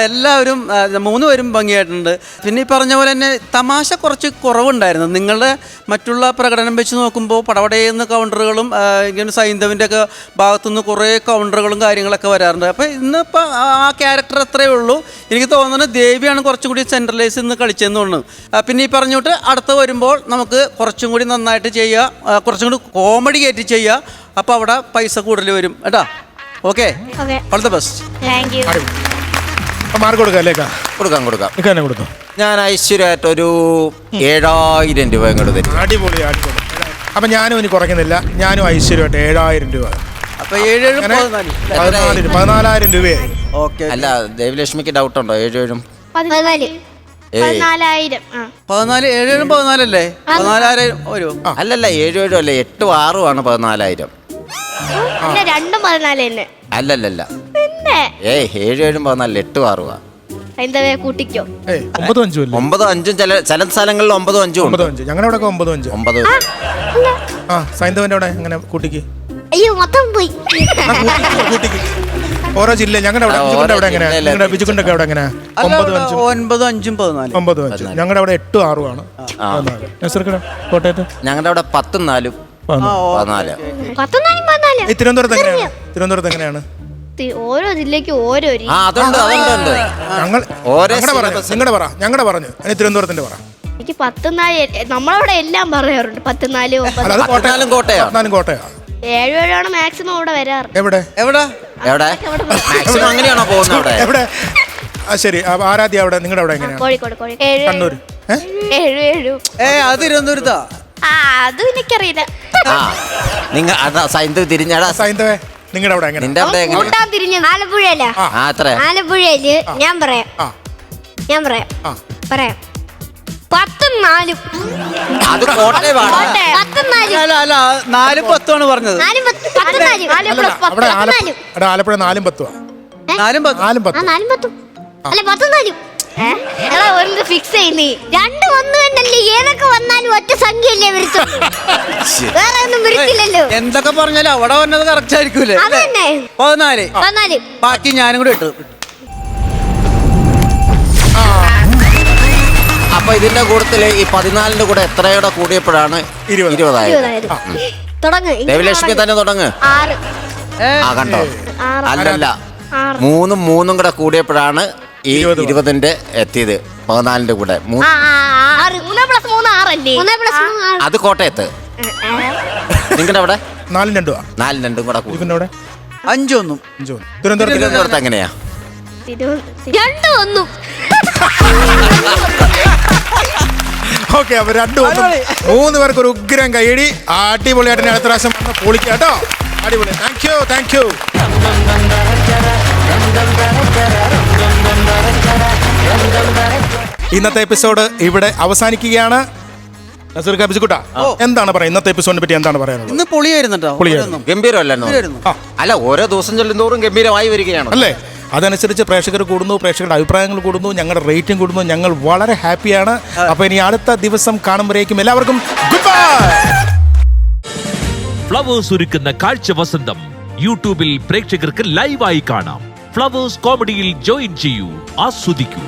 എല്ലാവരും 3 പേരും ഭംഗിയായിട്ടുണ്ട്. പിന്നെ ഈ പറഞ്ഞ പോലെ തന്നെ തമാശ കുറച്ച് കുറവുണ്ടായിരുന്നു. നിങ്ങളുടെ മറ്റുള്ള പ്രകടനം വെച്ച് നോക്കുമ്പോൾ പടപടയുന്ന കൗണ്ടറുകളും ഇങ്ങനെ സൈന്ധവിൻ്റെ ഒക്കെ ഭാഗത്തുനിന്ന് കുറേ കൗണ്ടറുകളും കാര്യങ്ങളൊക്കെ വരാറുണ്ട്. അപ്പോൾ ഇന്നിപ്പോൾ ആ ക്യാരക്ടർ അത്രയേ ഉള്ളൂ. എനിക്ക് തോന്നുന്നത് ദേവിയാണ് കുറച്ചും കൂടി സെൻട്രലൈസ് ഇന്ന് കളിച്ചതെന്ന് തോന്നുന്നു. പിന്നെ ഈ പറഞ്ഞോട്ട് അടുത്ത് വരുമ്പോൾ നമുക്ക് കുറച്ചും കൂടി നന്നായിട്ട് ചെയ്യുക, കുറച്ചും കൂടി കോമഡി കയറ്റി ചെയ്യുക. അപ്പോൾ അവിടെ പൈസ കൂടുതൽ വരും കേട്ടോ. Okay, all the best. Mark കൊടുക്കാം. കൊടുക്കാം. ഞാൻ ഐശ്വര്യമായിട്ടൊരു 7000 രൂപ ഇങ്ങോട്ട് തരും. അടിപൊളി. അപ്പൊ ഞാനും ഇനി കുറയ്ക്കുന്നില്ല, ഞാനും ഐശ്വര്യമായിട്ട് 7000 രൂപ. അപ്പൊ 7 അങ്ങനെ 14,000 രൂപയായി. ഓക്കെ. അല്ല ദേവലക്ഷ്മിക്ക് ഡൗട്ട് ഉണ്ടോ? 7 14,000 ആ 14 7 14 അല്ലേ? 14,000 വരും. അല്ലല്ല 7 അല്ലേ, 8 6 ആണ് 14,000. പിന്നെ 2 14 തന്നെ. അല്ലല്ലല്ല പിന്നെ 7 14 8 6 എന്താ കൂട്ടിക്കോ? 9 5 അല്ലേ? 9 5 ചില സ്ഥലങ്ങളിൽ 9 5 ഉണ്ട്. 9 5 ഞങ്ങളുടെ അവിടെ 9 5. 9 ആ സൈന്ധവന്റെ അവിടെ എങ്ങനെ കൂട്ടിക്ക്? അയ്യോ മൊത്തം പോയി. കൂട്ടിക്ക് ഓരോ ജില്ല ഞങ്ങളുടെ അവിടെ ബിജുക്കുണ്ട് അവിടെ എങ്ങനെ? നിങ്ങളുടെ ബിജുക്കുണ്ടൊക്കെ അവിടെ എങ്ങനെ? 9 5 9 5 14. 9 5 ഞങ്ങളുടെ അവിടെ 8 6 ആണ്. കോട്ടയത്ത് ഞങ്ങളുടെ അവിടെ 10 4 14. 14 ഈ തിരുവനന്തപുരത്ത് എങ്ങനെയാണ്? തിരുവനന്തപുരത്ത് എങ്ങനെയാണ്? ഓരോ ജില്ലയ്ക്ക് ഓരോ രീതി. അതുണ്ട്. ഞങ്ങൾ നിങ്ങളുടെ പറ, ഞങ്ങളുടെ പറഞ്ഞു അതിന് തിരുവനന്തപുരത്തിന്റെ പറ. എനിക്ക് 14 നമ്മളവിടെ എല്ലാം പറയാറുണ്ട്. 14 അല്ല അത് കോട്ടയം. കോട്ടയം കോട്ടയാ. 7 7 മാക്സിമം ഇവിടെ വരാറ്. എവിടെ എവിടെ മാക്സിമം അങ്ങനെയാണോ പോകുന്നത് അവിടെ? എവിടെ? ആ ശരി. ആരാധ്യ അവിടെ നിങ്ങളുടെ അവിടെ എങ്ങനെയാണ്? കോഴിക്കോട് കണ്ണൂർ. 7 അത് തിരുവനന്തപുരത്താ. അത് എനിക്കറിയില്ല. നിങ്ങൾ സൈന്ധവ് തിരിഞ്ഞാടാ. സൈന്ധവേ നിങ്ങളുടെ അവിടെ എങ്ങനെ? നിന്റെ അവിടെ എങ്ങനെ? തിരിഞ്ഞ ആലപ്പുഴയല്ല. ആലപ്പുഴയില് ഞാൻ പറയാം 10 4. അത് കോട്ടയമാണ്. 10 4. അല്ല 4 10 ആണ് പറഞ്ഞത്. 4 10 അവിടെ ആലപ്പുഴ 4 10 4 10. 4 10 4 10 അല്ല 10 4. എടാ ഒന്ന് ഫിക്സ് ചെയ്യുന്നേ. 2 1 തന്നെയല്ലേ? ഏതൊക്കെ വന്നാലും ഒറ്റ സംഖ്യയല്ലേ വരുത്തുള്ളൂ. വേറെ ഒന്നും വരത്തില്ലല്ലോ. എന്തൊക്കെ പറഞ്ഞാലും അവിടെ വന്നത് കറക്റ്റ് ആയിരിക്കൂലേ? അതന്നെ 14. ബാക്കി ഞാനും കൂടെ ഇട്ടു. അപ്പൊ ഇതിന്റെ കൂട്ടത്തില് ഈ 14ന്റെ കൂടെ എത്രയുടെ കൂടിയപ്പോഴാണ് 20,000? തുടങ്ങ്. ദേവലക്ഷ്മി തന്നെ തുടങ്ങ്. 6. കണ്ടോ? അല്ലല്ല 3 3 കൂടെ കൂടിയപ്പോഴാണ് ഈ 20ന്റെ എത്തിയത്. 14ന്റെ കൂടെ 3 + 3 6 അല്ലേ? 3 + 3 6. അത് കോട്ടയത്ത്. നിങ്ങളുടെ അവിടെ 4 2 4 2 കൂടെ കൂടി. ഇവിടെ 5 1. തിരുവനന്തപുരത്ത് എങ്ങനെയാ? 2 1. ഓക്കെ. അപ്പൊ 2 1 3 പേർക്ക് ഒരു ഉഗ്രം കൈയടി. അടിപൊളിയായിട്ട് അടുത്ത പ്രാവശ്യം പൊളിക്കാം കേട്ടോ. അടിപൊളി. Thank you. ഇന്നത്തെ എപ്പിസോഡ് ഇവിടെ അവസാനിക്കുകയാണ്. നസീർക്ക ബിജുക്കുട്ടാ എന്താണ് പറയുക? ഇന്നത്തെ എപ്പിസോഡിനെ പറ്റി എന്താണ് പറയാനുള്ളത്? ഇന്ന് പൊളിയായിരുന്നു കേട്ടോ. ഗംഭീരമല്ലായിരുന്നു? അല്ല ഓരോ ദിവസം ചെല്ലുന്നതോറും ഗംഭീരമായി വരികയാണ് അല്ലേ? അതനുസരിച്ച് പ്രേക്ഷകർ കൂടുന്നു, പ്രേക്ഷകരുടെ അഭിപ്രായങ്ങൾ കൂടുന്നു, ഞങ്ങളുടെ റേറ്റിംഗ് കൂടുന്നു. ഞങ്ങൾ വളരെ ഹാപ്പിയാണ്. അപ്പൊ ഇനി അടുത്ത ദിവസം കാണുമ്പോഴേക്കും എല്ലാവർക്കും ഗുഡ് ബൈ. ഫ്ലവേഴ്സ് ഒരുക്കുന്ന കാഴ്ച വസന്തം യൂട്യൂബിൽ പ്രേക്ഷകർക്ക് ലൈവായി കാണാം. ഫ്ലവേഴ്സ് കോമഡിയിൽ ജോയിൻ ചെയ്യൂ, ആസ്വദിക്കൂ.